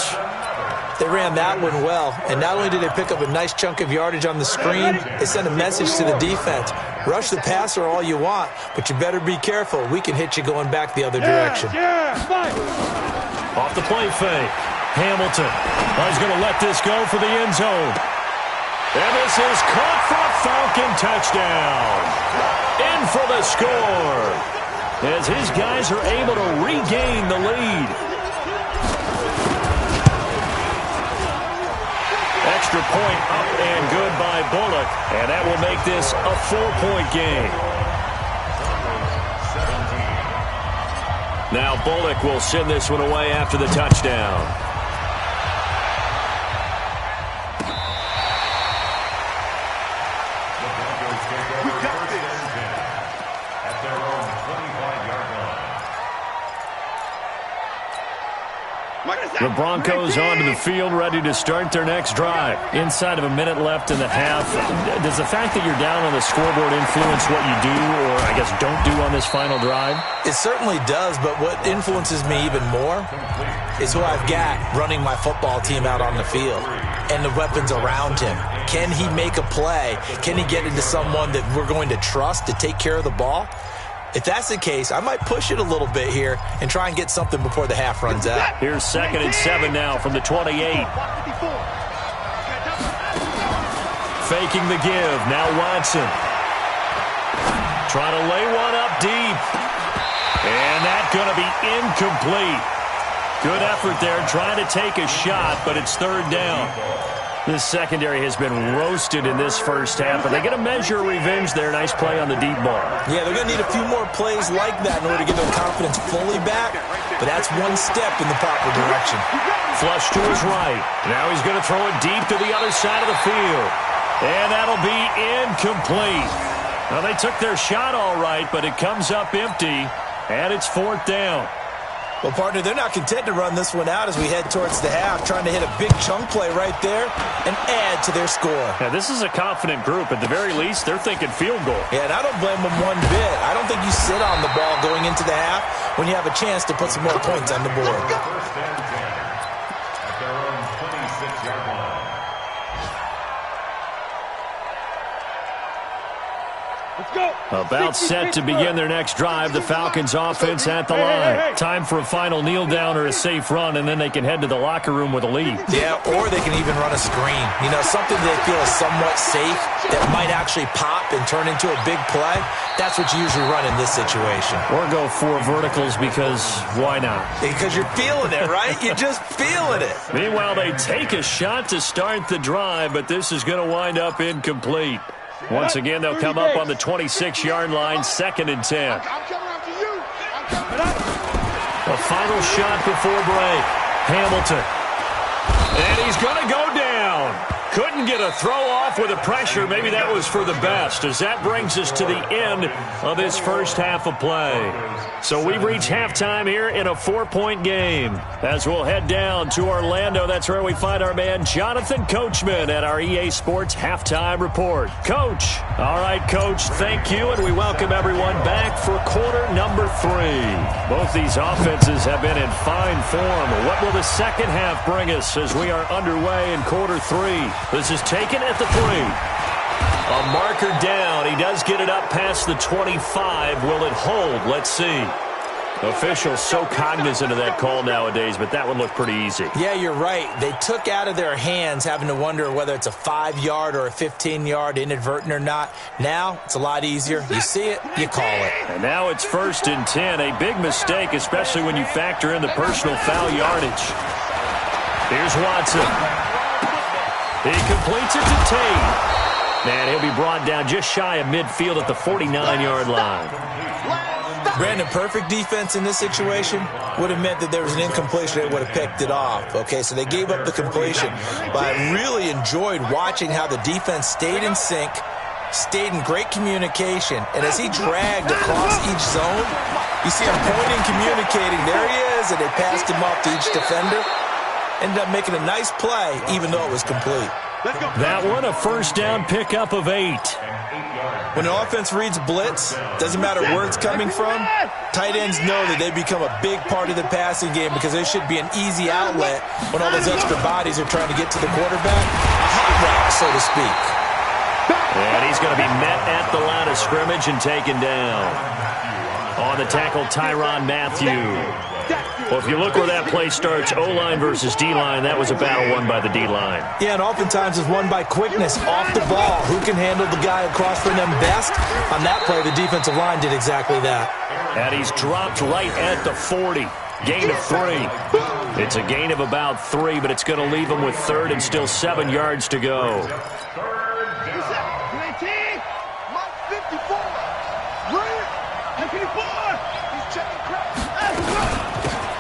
Speaker 7: They ran that one well. And not only did they pick up a nice chunk of yardage on the screen, they sent a message to the defense. Rush the passer all you want, but you better be careful. We can hit you going back the other direction.
Speaker 4: Off the play fake. Hamilton. He's going to let this go for the end zone. And this is caught for a Falcon touchdown. In for the score as his guys are able to regain the lead. Extra point up and good by Bullock. And that will make this a 4-point game. Now Bullock will send this one away after the touchdown. The Broncos onto the field, ready to start their next drive. Inside of a minute left in the half. Does the fact that you're down on the scoreboard influence what you do, or I guess don't do on this final drive?
Speaker 7: It certainly does, but what influences me even more is who I've got running my football team out on the field and the weapons around him. Can he make a play? Can he get into someone that we're going to trust to take care of the ball? If that's the case, I might push it a little bit here and try and get something before the half runs out.
Speaker 4: Here's 2nd and 7 now from the 28. Faking the give. Now Watson. Trying to lay one up deep. And that's going to be incomplete. Good effort there, trying to take a shot, but it's 3rd down. This secondary has been roasted in this first half, but they get a measure of revenge there. Nice play on the deep ball.
Speaker 7: Yeah, they're going to need a few more plays like that in order to get their confidence fully back, but that's one step in the proper direction.
Speaker 4: Flush to his right. Now he's going to throw it deep to the other side of the field. And that'll be incomplete. Well, they took their shot all right, but it comes up empty, and it's 4th down.
Speaker 7: Well, partner, they're not content to run this one out as we head towards the half, trying to hit a big chunk play right there and add to their score.
Speaker 4: Yeah, this is a confident group. At the very least, they're thinking field goal.
Speaker 7: Yeah, and I don't blame them one bit. I don't think you sit on the ball going into the half when you have a chance to put some more points on the board.
Speaker 6: First and 10 at their own 26-yard line.
Speaker 4: About set to begin their next drive. The Falcons offense at the line. Time for a final kneel down or a safe run, and then they can head to the locker room with a lead.
Speaker 7: Yeah, or they can even run a screen. You know, something they feel is somewhat safe that might actually pop and turn into a big play. That's what you usually run in this situation.
Speaker 4: Or go 4 verticals because why not?
Speaker 7: Because you're feeling it, right? You're just feeling it.
Speaker 4: Meanwhile, they take a shot to start the drive, but this is going to wind up incomplete. Once again, they'll come up on the 26-yard line, 2nd and 10. A final shot before break. Hamilton. And he's going to go down. Couldn't get a throw off with the pressure. Maybe that was for the best, as that brings us to the end of this first half of play. So we've reached halftime here in a 4-point game. As we'll head down to Orlando, that's where we find our man Jonathan Coachman at our EA Sports Halftime Report. Coach. All right, Coach, thank you, and we welcome everyone back for quarter number 3. Both these offenses have been in fine form. What will the second half bring us as we are underway in quarter 3? This is taken at the 3. A marker down. He does get it up past the 25. Will it hold? Let's see. Officials so cognizant of that call nowadays, but that would look pretty easy.
Speaker 7: Yeah, you're right. They took out of their hands having to wonder whether it's a 5-yard or a 15-yard, inadvertent or not. Now, it's a lot easier. You see it, you call it.
Speaker 4: And now it's 1st and 10. A big mistake, especially when you factor in the personal foul yardage. Here's Watson. He completes it to Tate. And he'll be brought down just shy of midfield at the 49-yard line.
Speaker 7: Brandon, perfect defense in this situation would have meant that there was an incompletion. They would have picked it off. Okay, so they gave up the completion. But I really enjoyed watching how the defense stayed in sync, stayed in great communication. And as he dragged across each zone, you see him pointing, communicating. There he is, and they passed him off to each defender. Ended up making a nice play, even though it was complete.
Speaker 4: That one, a first down pickup of 8.
Speaker 7: When the offense reads blitz, doesn't matter where it's coming from, tight ends know that they become a big part of the passing game because there should be an easy outlet when all those extra bodies are trying to get to the quarterback. A hot route, so to speak.
Speaker 4: And he's going to be met at the line of scrimmage and taken down. On the tackle, Tyrann Mathieu. Well, if you look where that play starts, O-line versus D-line, that was a battle won by the D-line.
Speaker 7: Yeah, and oftentimes it's won by quickness off the ball. Who can handle the guy across from them best? On that play, the defensive line did exactly that.
Speaker 4: And he's dropped right at the 40. Gain of 3. It's a gain of about 3, but it's going to leave him with 3rd and still 7 yards to go.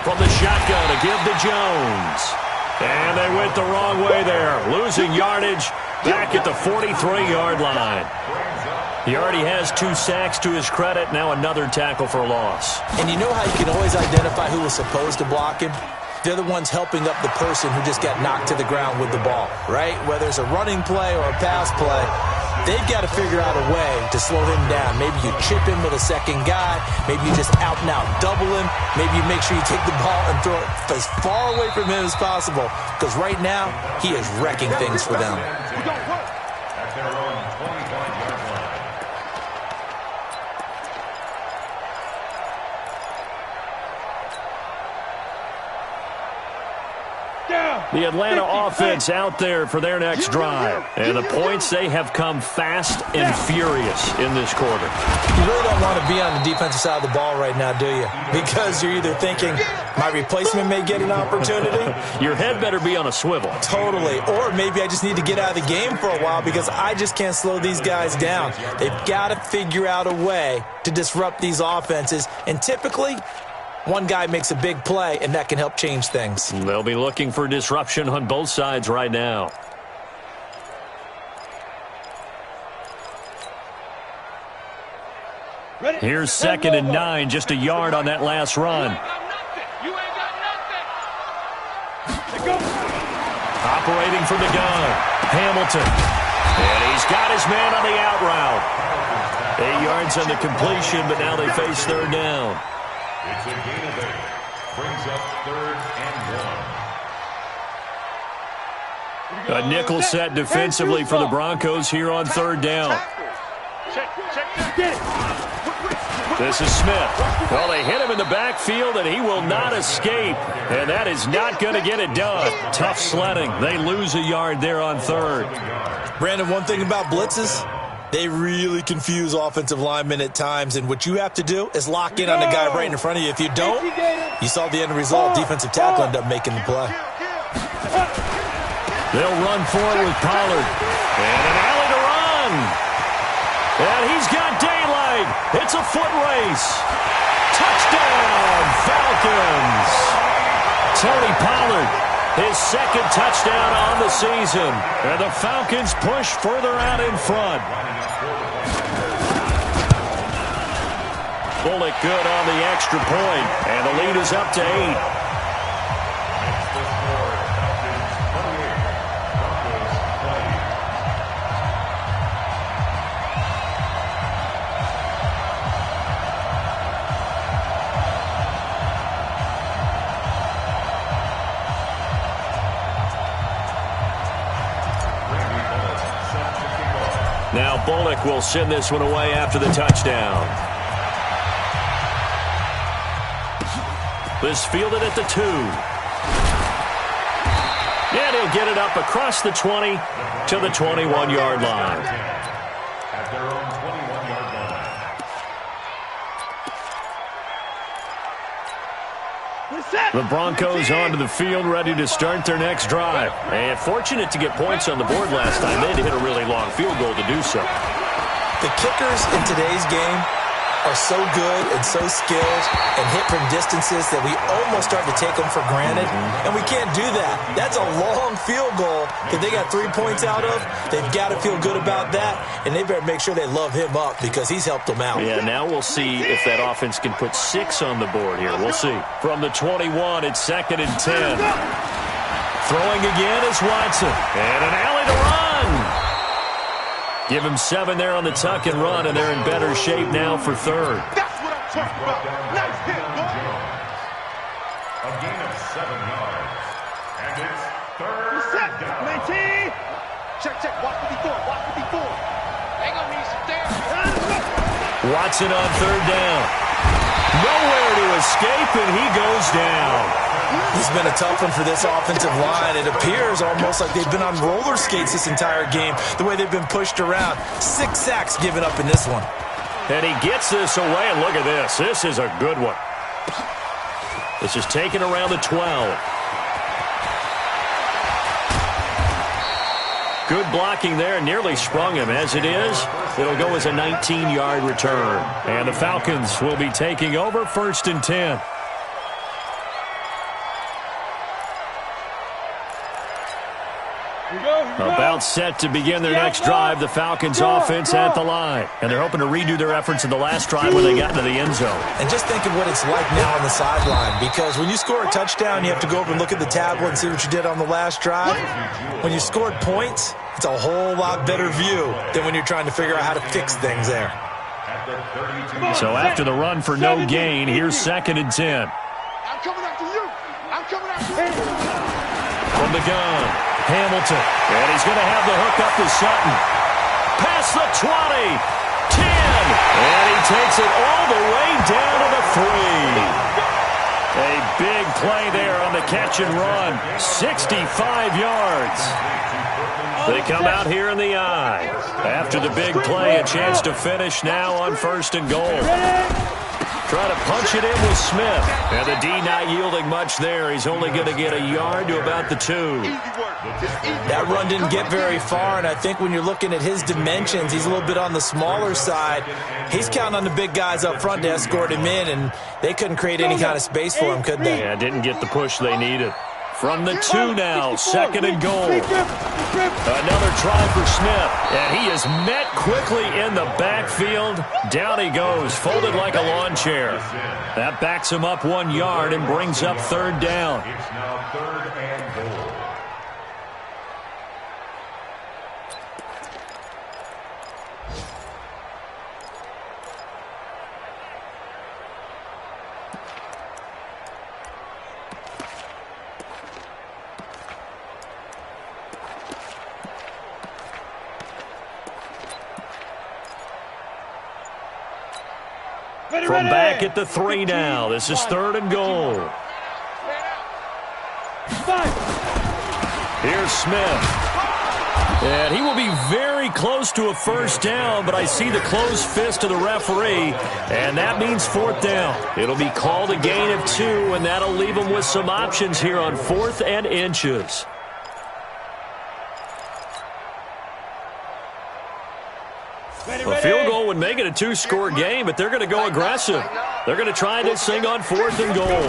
Speaker 4: From the shotgun to give to Jones. And they went the wrong way there. Losing yardage back at the 43-yard line. He already has 2 sacks to his credit. Now another tackle for loss.
Speaker 7: And you know how you can always identify who was supposed to block him? they're the ones helping up the person who just got knocked to the ground with the ball, right? Whether it's a running play or a pass play, they've got to figure out a way to slow him down. Maybe you chip him with a second guy. Maybe you just out-and-out double him. Maybe you make sure you take the ball and throw it as far away from him as possible, because right now he is wrecking things for them.
Speaker 6: At their own 25-yard line.
Speaker 4: The Atlanta offense out there for their next drive. And the points, they have come fast and furious in this quarter.
Speaker 7: You really don't want to be on the defensive side of the ball right now, do you? Because you're either thinking, my replacement may get an opportunity.
Speaker 4: Your head better be on a swivel.
Speaker 7: Totally. Or maybe I just need to get out of the game for a while because I just can't slow these guys down. They've got to figure out a way to disrupt these offenses. And typically, one guy makes a big play, and that can help change things.
Speaker 4: They'll be looking for disruption on both sides right now. Here's 2nd and 9, just a yard on that last run. Operating from the gun, Hamilton. And he's got his man on the out route. 8 yards on the completion, but now they face 3rd down.
Speaker 6: It's a gain of 8. Brings up 3rd and 1.
Speaker 4: A nickel set defensively for the Broncos here on 3rd down. This is Smith. Well, they hit him in the backfield, and he will not escape. And that is not going to get it done. Tough sledding. They lose a yard there on 3rd.
Speaker 7: Brandon, one thing about blitzes, they really confuse offensive linemen at times, and what you have to do is lock in on the guy right in front of you. If you don't, you saw the end result. Defensive tackle ended up making the play.
Speaker 4: They'll run forward with Pollard. And an alley to run. And he's got daylight. It's a foot race. Touchdown, Falcons. Tony Pollard. His 2nd touchdown on the season. And the Falcons push further out in front. Bullock good on the extra point. And the lead is up to 8. Now Bullock will send this one away after the touchdown. This fielded at the 2. And he'll get it up across the 20 to the 21-yard line.
Speaker 6: At their own 21-yard line.
Speaker 4: The Broncos onto the field, ready to start their next drive. And fortunate to get points on the board last time. They had to hit a really long field goal to do so.
Speaker 7: The kickers in today's game are so good and so skilled and hit from distances that we almost start to take them for granted. And we can't do that. That's a long field goal that they got 3 points out of. They've got to feel good about that, and they better make sure they love him up because he's helped them out.
Speaker 4: Yeah, now we'll see if that offense can put 6 on the board here. We'll see. From the 21, it's 2nd and 10. Throwing again is Watson. And an alley to run. Give him 7 there on the tuck and run, and they're in better shape now for 3rd.
Speaker 5: That's what I'm talking about. Nice hit, boy.
Speaker 6: A gain of 7 yards. And it's 3rd down.
Speaker 10: 19. Check. Watch what he's doing. Watch what he's doing. They gonna need some therapy.
Speaker 4: Watson on 3rd down. Nowhere to escape, and he goes down.
Speaker 7: This has been a tough one for this offensive line. It appears almost like they've been on roller skates this entire game, the way they've been pushed around. 6 sacks given up in this one.
Speaker 4: And he gets this away, and look at this. This is a good one. This is taken around the 12. Good blocking there, nearly sprung him. As it is, it'll go as a 19-yard return. And the Falcons will be taking over 1st and 10. About set to begin their next drive, the Falcons offense at the line. And they're hoping to redo their efforts in the last drive when they got into the end zone.
Speaker 7: And just think of what it's like now on the sideline, because when you score a touchdown, you have to go over and look at the tablet and see what you did on the last drive. When you scored points, it's a whole lot better view than when you're trying to figure out how to fix things there.
Speaker 4: So after the run for no gain, here's 2nd and 10.
Speaker 10: I'm coming after you. I'm coming after you.
Speaker 4: From the gun, Hamilton. And he's going to have the hook up to Sutton. Past the 20, 10. And he takes it all the way down to the 3. A big play there on the catch and run. 65 yards. They come out here in the eye. After the big play, a chance to finish now on 1st and goal. Try to punch it in with Smith. And the D not yielding much there. He's only going to get a yard to about the 2.
Speaker 7: That run didn't get very far, and I think when you're looking at his dimensions, he's a little bit on the smaller side. He's counting on the big guys up front to escort him in, and they couldn't create any kind of space for him, could they?
Speaker 4: Yeah, didn't get the push they needed. From the 2 now, 2nd and goal. Another try for Smith, and he is met quickly in the backfield. Down he goes, folded like a lawn chair. That backs him up 1 yard and brings up 3rd down.
Speaker 6: It's now 3rd and goal.
Speaker 4: From back at the 3 now. This is 3rd and goal. Here's Smith. And he will be very close to a 1st down, but I see the closed fist of the referee, and that means 4th down. It'll be called a gain of 2, and that'll leave them with some options here on 4th and inches. A field goal would make it a 2-score game, but they're going to go aggressive. They're going to try this thing on 4th and goal.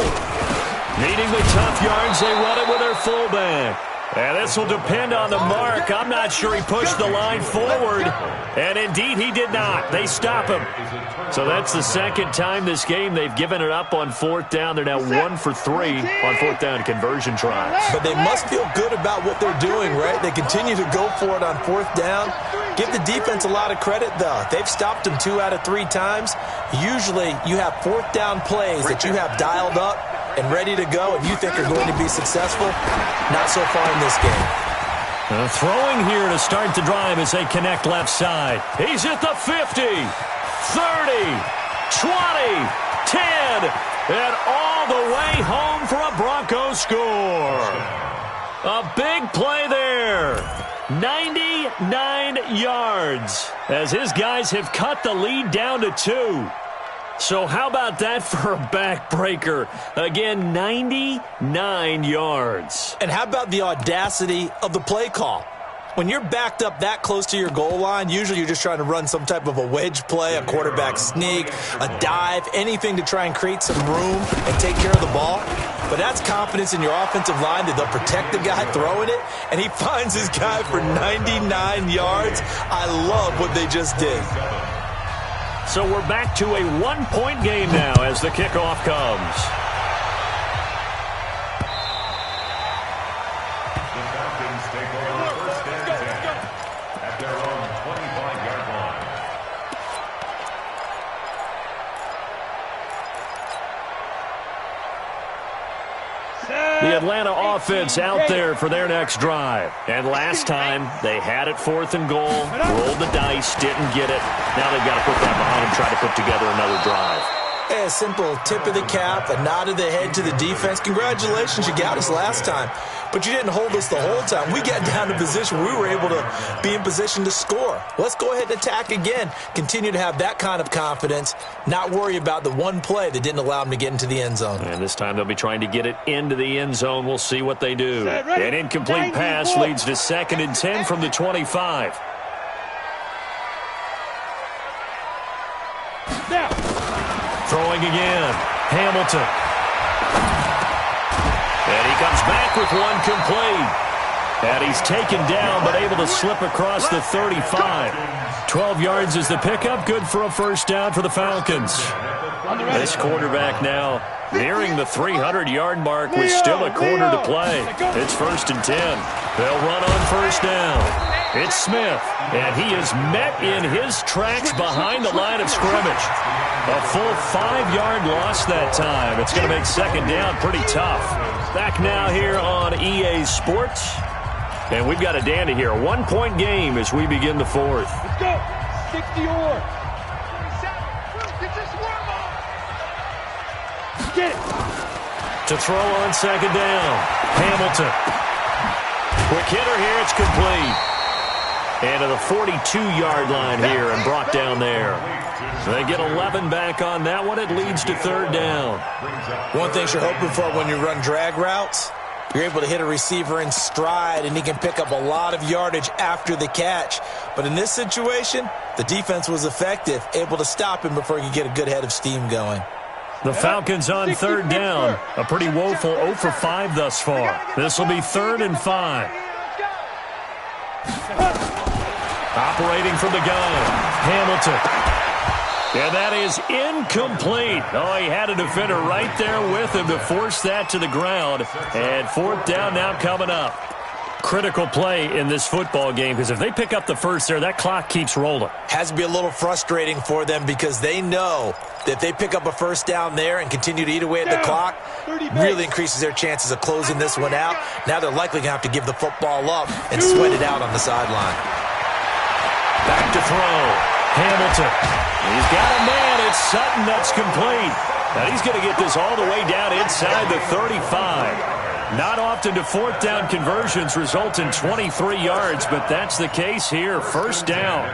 Speaker 4: Needing the tough yards, they run it with their fullback. And this will depend on the mark. I'm not sure he pushed the line forward. And indeed, he did not. They stop him. So that's the 2nd time this game they've given it up on 4th down. They're now 1 for 3 on 4th down conversion tries.
Speaker 7: But they must feel good about what they're doing, right? They continue to go for it on 4th down. Give the defense a lot of credit, though. They've stopped them 2 out of 3 times. Usually, you have 4th down plays that you have dialed up and ready to go, and you think are going to be successful. Not so far in this game.
Speaker 4: Throwing here to start the drive as they connect left side. He's at the 50, 30, 20, 10, and all the way home for a Broncos score. A big play there. 99 yards as his guys have cut the lead down to 2. So how about that for a backbreaker? Again, 99 yards.
Speaker 7: And how about the audacity of the play call? When you're backed up that close to your goal line, usually you're just trying to run some type of a wedge play, a quarterback sneak, a dive, anything to try and create some room and take care of the ball. But that's confidence in your offensive line that they'll protect the guy throwing it, and he finds his guy for 99 yards. I love what they just did.
Speaker 4: So we're back to a 1-point game now as the kickoff comes.
Speaker 6: The Falcons take over 1st and 10 at their own 25-yard line.
Speaker 4: The Atlanta offense out there for their next drive. And last time, they had it 4th and goal, rolled the dice, didn't get it. Now they've got to put that behind them, try to put together another drive.
Speaker 7: A simple tip of the cap, a nod of the head to the defense. Congratulations, you got us last time. But you didn't hold us the whole time. We got down to position where we were able to be in position to score. Let's go ahead and attack again. Continue to have that kind of confidence, not worry about the one play that didn't allow them to get into the end zone.
Speaker 4: And this time they'll be trying to get it into the end zone. We'll see what they do. An incomplete pass leads to 2nd and 10 from the 25.
Speaker 10: Now.
Speaker 4: Throwing again. Hamilton. And he comes back with one complete. And he's taken down, but able to slip across the 35. 12 yards is the pickup. Good for a first down for the Falcons. This quarterback now nearing the 300-yard mark with still a quarter to play. It's 1st and 10. They'll run on first down. It's Smith, and he is met in his tracks behind the line of scrimmage. A full 5-yard loss that time. It's going to make second down pretty tough. Back now here on EA Sports. And we've got a dandy here. A 1-point game as we begin the fourth.
Speaker 10: Let's go. 60-or. Get it.
Speaker 4: To throw on second down. Hamilton. Quick hitter here. It's complete. And to the 42-yard line here and brought down there. They get 11 back on that one. It leads to third down.
Speaker 7: One thing you're hoping for when you run drag routes, you're able to hit a receiver in stride, and he can pick up a lot of yardage after the catch. But in this situation, the defense was effective, able to stop him before he could get a good head of steam going.
Speaker 4: The Falcons on third down. A pretty woeful 0 for 5 thus far. This will be 3rd and 5. Operating from the gun, Hamilton. And that is incomplete. Oh, he had a defender right there with him to force that to the ground. And 4th down now coming up. Critical play in this football game, because if they pick up the first there, that clock keeps rolling.
Speaker 7: Has to be a little frustrating for them because they know that if they pick up a first down there and continue to eat away at the clock, really increases their chances of closing this one out. Now they're likely going to have to give the football up and sweat it out on the sideline.
Speaker 4: Back to throw. Hamilton. He's got a man. It's Sutton. That's complete. Now he's going to get this all the way down inside the 35. Not often do 4th down conversions result in 23 yards, but that's the case here. First down.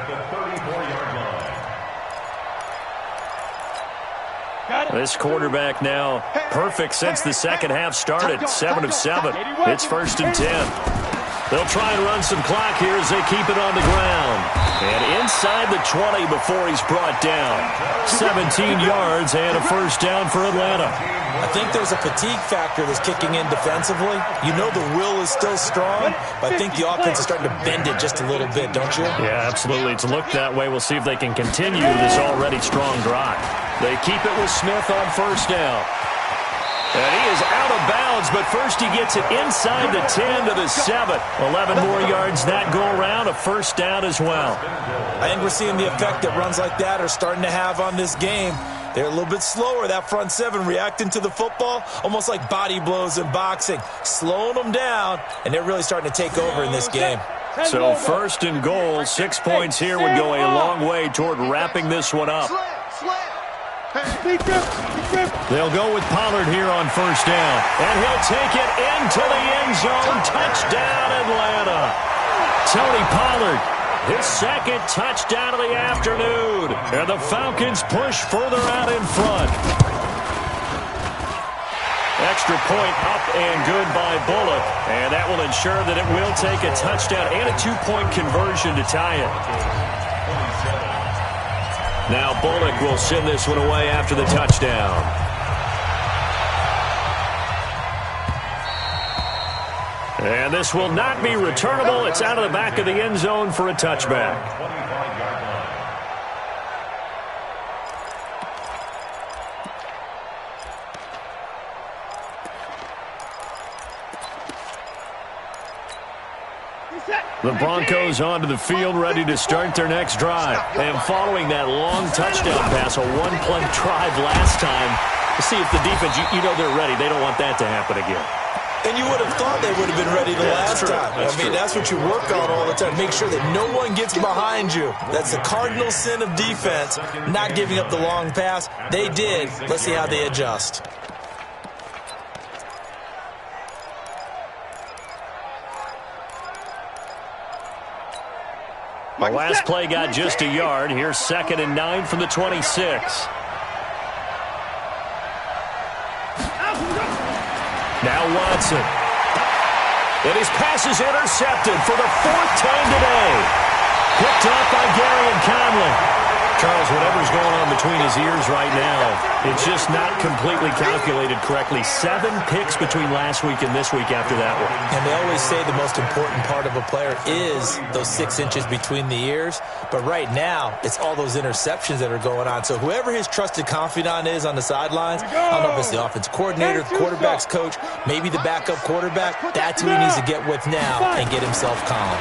Speaker 4: This quarterback now perfect since the second half started. 7 of 7. It's 1st and 10. They'll try and run some clock here as they keep it on the ground. And inside the 20 before he's brought down. 17 yards and a first down for Atlanta.
Speaker 7: I think there's a fatigue factor that's kicking in defensively. You know the will is still strong, but I think the offense is starting to bend it just a little bit, don't you?
Speaker 4: Yeah, absolutely. It's looked that way. We'll see if they can continue this already strong drive. They keep it with Smith on first down. And he is out of bounds, but first he gets it inside the 10 to the 7. 11 more yards that go around, a first down as well.
Speaker 7: I think we're seeing the effect that runs like that are starting to have on this game. They're a little bit slower, that front 7, reacting to the football, almost like body blows in boxing, slowing them down, and they're really starting to take over in this game.
Speaker 4: So 1st and goal, 6 points here would go a long way toward wrapping this one up. They'll go with Pollard here on first down. And he'll take it into the end zone. Touchdown, Atlanta. Tony Pollard, his second touchdown of the afternoon. And the Falcons push further out in front. Extra point up and good by Bullock. And that will ensure that it will take a touchdown and a 2-point conversion to tie it. Now Bullock will send this one away after the touchdown. And this will not be returnable. It's out of the back of the end zone for a touchback. The Broncos onto the field, ready to start their next drive. And following that long touchdown pass, a one-play drive last time, to see if the defense, you know they're ready. They don't want that to happen again.
Speaker 7: And you would have thought they would have been ready the last time. That's what you work on all the time. Make sure that no one gets behind you. That's the cardinal sin of defense, not giving up the long pass. They did. Let's see how they adjust.
Speaker 4: The last play got just a yard. Here's 2nd and 9 from the 26. Now Watson. And his pass is intercepted for the 4th time today. Picked up by Gary and Conley. Charles, whatever's going on between his ears right now, it's just not completely calculated correctly. 7 picks between last week and this week after that one.
Speaker 7: And they always say the most important part of a player is those 6 inches between the ears. But right now, it's all those interceptions that are going on. So whoever his trusted confidant is on the sidelines, I don't know if it's the offense coordinator, the quarterback's coach, maybe the backup quarterback, that's who he needs to get with now and get himself calm.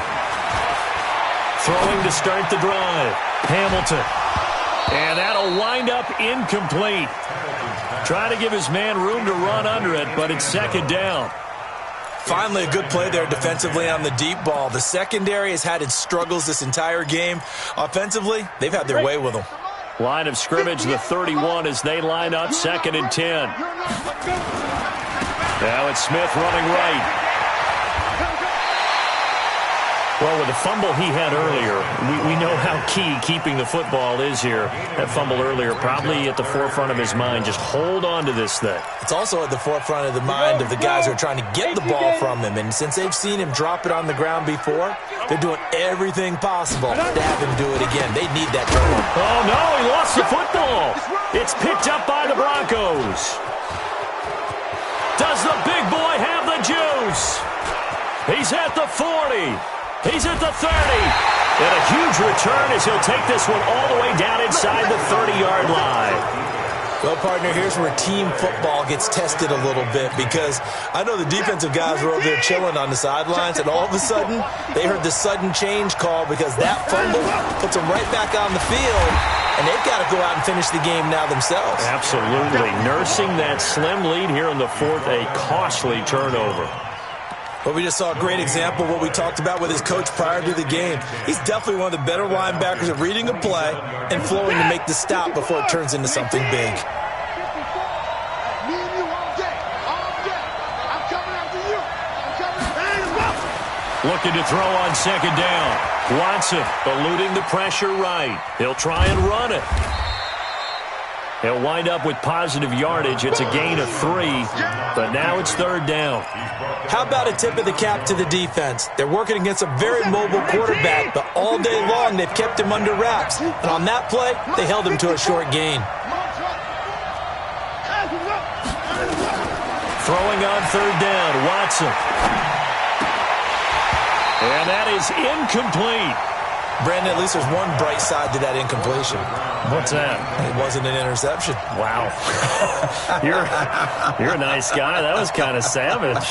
Speaker 4: Throwing to start the drive. Hamilton. And that'll wind up incomplete. Trying to give his man room to run under it, but it's second down.
Speaker 7: Finally, a good play there defensively on the deep ball. The secondary has had its struggles this entire game. Offensively, they've had their way with them.
Speaker 4: Line of scrimmage, the 31 as they line up, 2nd and 10. Now it's Smith running right. Well, with the fumble he had earlier, we know how key keeping the football is here. That fumble earlier probably at the forefront of his mind. Just hold on to this thing.
Speaker 7: It's also at the forefront of the mind of the guys who are trying to get the ball from him. And since they've seen him drop it on the ground before, they're doing everything possible to have him do it again. They need that turnover.
Speaker 4: Oh, no, he lost the football. It's picked up by the Broncos. Does the big boy have the juice? He's at the 40. He's at the 30. And a huge return as he'll take this one all the way down inside the 30-yard line.
Speaker 7: Well, partner, here's where team football gets tested a little bit because I know the defensive guys were over there chilling on the sidelines, and all of a sudden they heard the sudden change call because that fumble puts them right back on the field, and they've got to go out and finish the game now themselves.
Speaker 4: Absolutely. Nursing that slim lead here in the 4th, a costly turnover.
Speaker 7: But we just saw a great example of what we talked about with his coach prior to the game. He's definitely one of the better linebackers at reading a play and flowing to make the stop before it turns into something big.
Speaker 4: Looking to throw on 2nd down. Watson eluding the pressure right. He'll try and run it. He'll wind up with positive yardage. It's a gain of 3, but now it's 3rd down.
Speaker 7: How about a tip of the cap to the defense? They're working against a very mobile quarterback, but all day long they've kept him under wraps. And on that play, they held him to a short gain.
Speaker 4: Throwing on 3rd down, Watson. And that is incomplete.
Speaker 7: Brandon, at least there's one bright side to that incompletion.
Speaker 4: What's that?
Speaker 7: It wasn't an interception.
Speaker 4: Wow. You're a nice guy. That was kind of savage.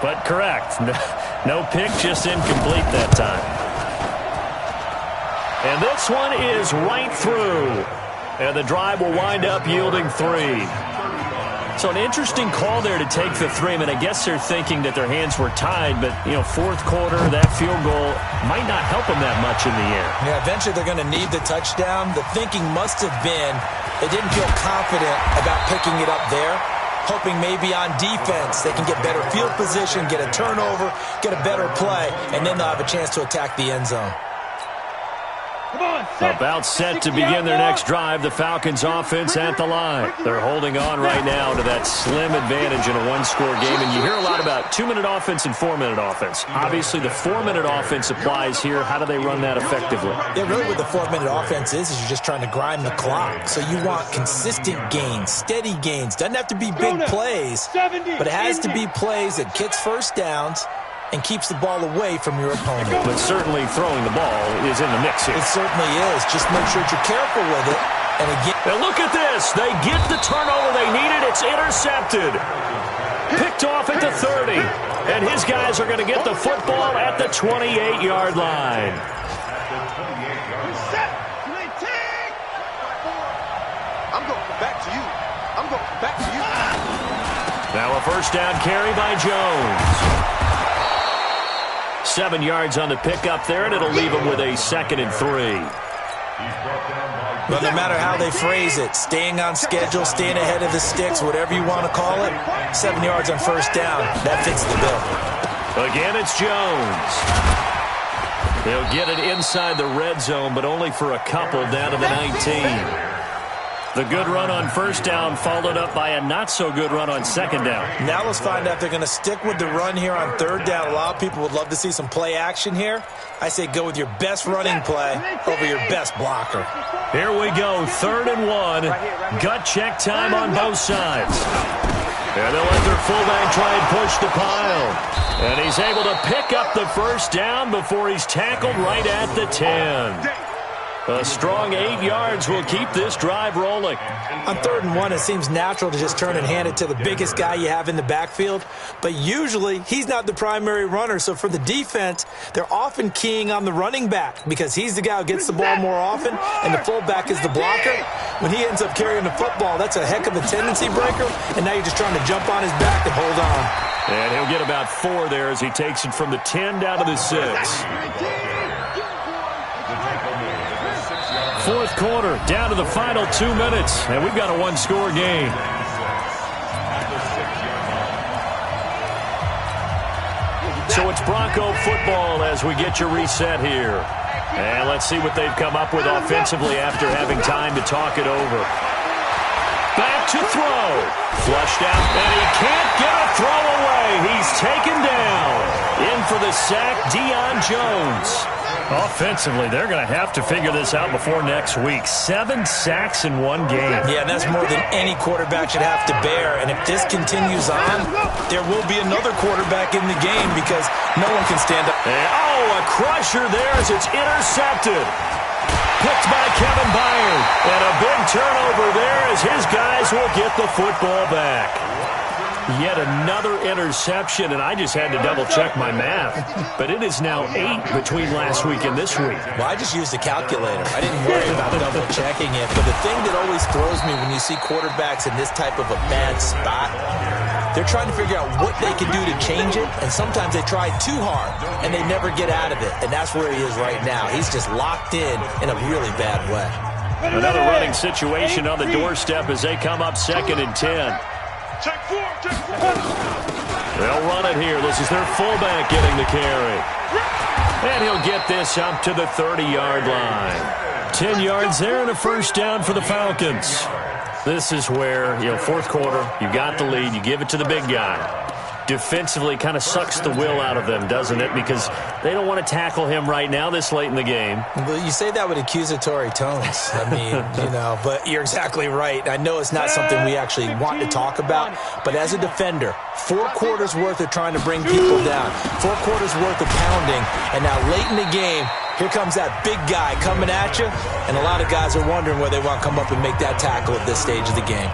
Speaker 4: But correct. No pick, just incomplete that time. And this one is right through. And the drive will wind up yielding 3. So an interesting call there to take the 3. I mean, I guess they're thinking that their hands were tied, but, 4th quarter, that field goal might not help them that much in the air.
Speaker 7: Yeah, eventually they're going to need the touchdown. The thinking must have been they didn't feel confident about picking it up there, hoping maybe on defense they can get better field position, get a turnover, get a better play, and then they'll have a chance to attack the end zone.
Speaker 4: About set to begin their next drive, the Falcons offense at the line. They're holding on right now to that slim advantage in a 1-score game, and you hear a lot about 2-minute offense and 4-minute offense. Obviously, the 4-minute offense applies here. How do they run that effectively?
Speaker 7: Yeah, really what the 4-minute offense is you're just trying to grind the clock. So you want consistent gains, steady gains. Doesn't have to be big plays, but it has to be plays that gets first downs and keeps the ball away from your opponent.
Speaker 4: But certainly throwing the ball is in the mix here.
Speaker 7: It certainly is. Just make sure that you're careful with it. And again,
Speaker 4: now look at this. They get the turnover they needed. It's intercepted. Picked off at the 30. And his guys are going to get the football at the 28-yard line.
Speaker 10: I'm going back to you. I'm going back to you.
Speaker 4: Now a first down carry by Jones. 7 yards on the pickup there, and it'll leave him with a 2nd and 3.
Speaker 7: But no matter how they phrase it, staying on schedule, staying ahead of the sticks, whatever you want to call it, 7 yards on first down, that fits the bill.
Speaker 4: Again, it's Jones. They'll get it inside the red zone, but only for a couple down to the 19. The good run on first down followed up by a not-so-good run on 2nd down.
Speaker 7: Now let's find out if they're going to stick with the run here on 3rd down. A lot of people would love to see some play action here. I say go with your best running play over your best blocker.
Speaker 4: Here we go, 3rd and 1. Gut check time on both sides. And they'll let their fullback try and push the pile. And he's able to pick up the first down before he's tackled right at the 10. A strong 8 yards will keep this drive rolling.
Speaker 7: On 3rd and 1, it seems natural to just turn and hand it to the biggest guy you have in the backfield. But usually, he's not the primary runner. So for the defense, they're often keying on the running back because he's the guy who gets the ball more often, and the fullback is the blocker. When he ends up carrying the football, that's a heck of a tendency breaker, and now you're just trying to jump on his back and hold on.
Speaker 4: And he'll get about 4 there as he takes it from the 10 down to the 6. 4th quarter, down to the final 2 minutes, and we've got a 1-score game. So it's Bronco football as we get you reset here. And let's see what they've come up with offensively after having time to talk it over. Back to throw. Flushed out, and he can't get a throw away. He's taken down. In for the sack, Deion Jones. Offensively, they're going to have to figure this out before next week. 7 sacks in 1 game.
Speaker 7: Yeah, that's more than any quarterback should have to bear. And if this continues on, there will be another quarterback in the game because no one can stand up.
Speaker 4: And, a crusher there as it's intercepted. Picked by Kevin Byard. And a big turnover there as his guys will get the football back. Yet another interception, and I just had to double-check my math. But it is now 8 between last week and this week.
Speaker 7: Well, I just used a calculator. I didn't worry about double-checking it. But the thing that always throws me when you see quarterbacks in this type of a bad spot, they're trying to figure out what they can do to change it, and sometimes they try too hard, and they never get out of it. And that's where he is right now. He's just locked in a really bad way.
Speaker 4: Another running situation on the doorstep as they come up 2nd and 10. They'll run it here. This is their fullback getting the carry. And he'll get this up to the 30-yard line. 10 yards there and a first down for the Falcons. This is where, 4th quarter, you got the lead, you give it to the big guy. Defensively kind of sucks the will out of them, doesn't it? Because they don't want to tackle him right now this late in the game.
Speaker 7: Well, you say that with accusatory tones. I mean, but you're exactly right. I know it's not something we actually want to talk about, but as a defender, 4 quarters worth of trying to bring people down, 4 quarters worth of pounding, and now late in the game, here comes that big guy coming at you, and a lot of guys are wondering where they want to come up and make that tackle at this stage of the game.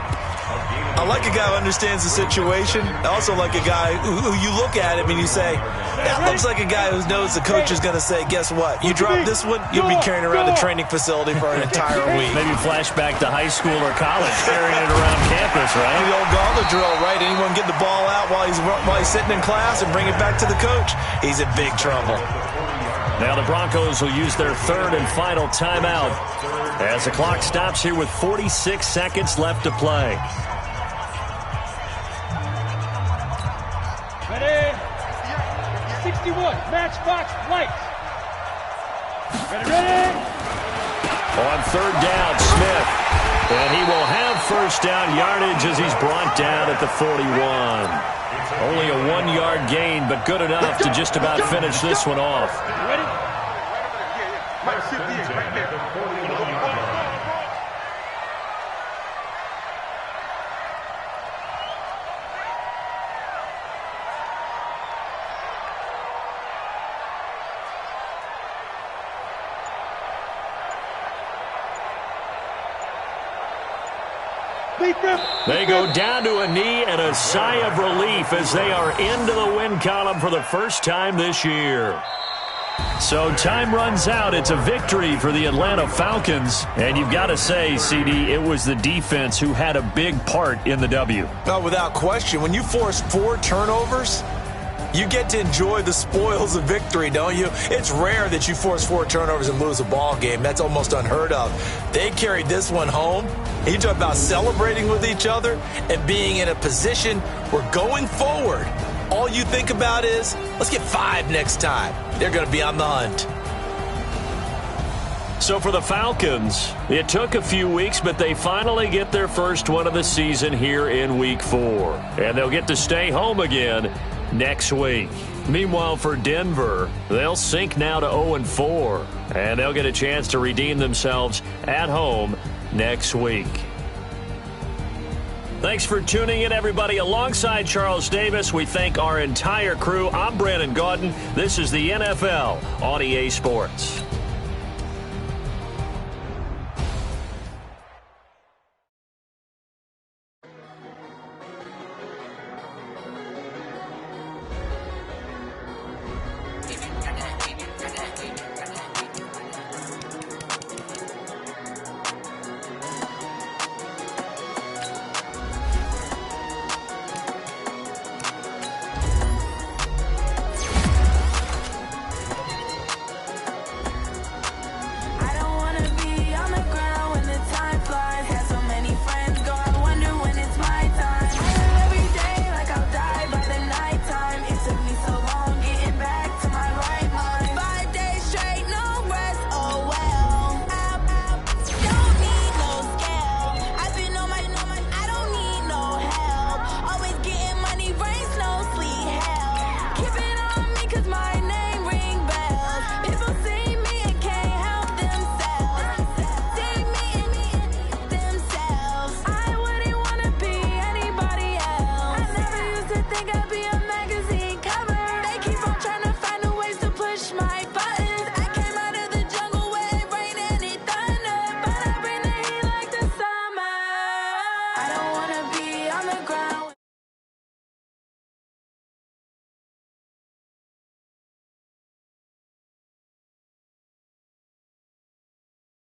Speaker 7: I like a guy who understands the situation. I also like a guy who you look at him and you say, that looks like a guy who knows the coach is going to say, guess what? You drop this one, you'll be carrying around the training facility for an entire week.
Speaker 4: Maybe flashback to high school or college, carrying it around campus, right?
Speaker 7: The old gauntlet drill, right? Anyone get the ball out while he's sitting in class and bring it back to the coach? He's in big trouble.
Speaker 4: Now the Broncos will use their 3rd and final timeout as the clock stops here with 46 seconds left to play.
Speaker 10: Ready? 61, matchbox, lights. Ready?
Speaker 4: On 3rd down, Smith. And he will have first down yardage as he's brought down at the 41. Only a 1-yard gain, but good enough to just about finish this one off.
Speaker 10: Ready?
Speaker 4: They go down to a knee and a sigh of relief as they are into the win column for the first time this year. So time runs out. It's a victory for the Atlanta Falcons. And you've got to say, CD, it was the defense who had a big part in the W.
Speaker 7: No, without question. When you force 4 turnovers, you get to enjoy the spoils of victory, don't you? It's rare that you force 4 turnovers and lose a ball game. That's almost unheard of. They carried this one home. You talk about celebrating with each other and being in a position where going forward, all you think about is, let's get 5 next time. They're going to be on the hunt.
Speaker 4: So for the Falcons, it took a few weeks, but they finally get their first one of the season here in Week 4. And they'll get to stay home again next week. Meanwhile, for Denver, they'll sink now to 0-4, and they'll get a chance to redeem themselves at home next week. Thanks for tuning in, everybody. Alongside Charles Davis, we thank our entire crew. I'm Brandon Gaudin. This is the NFL on EA Sports.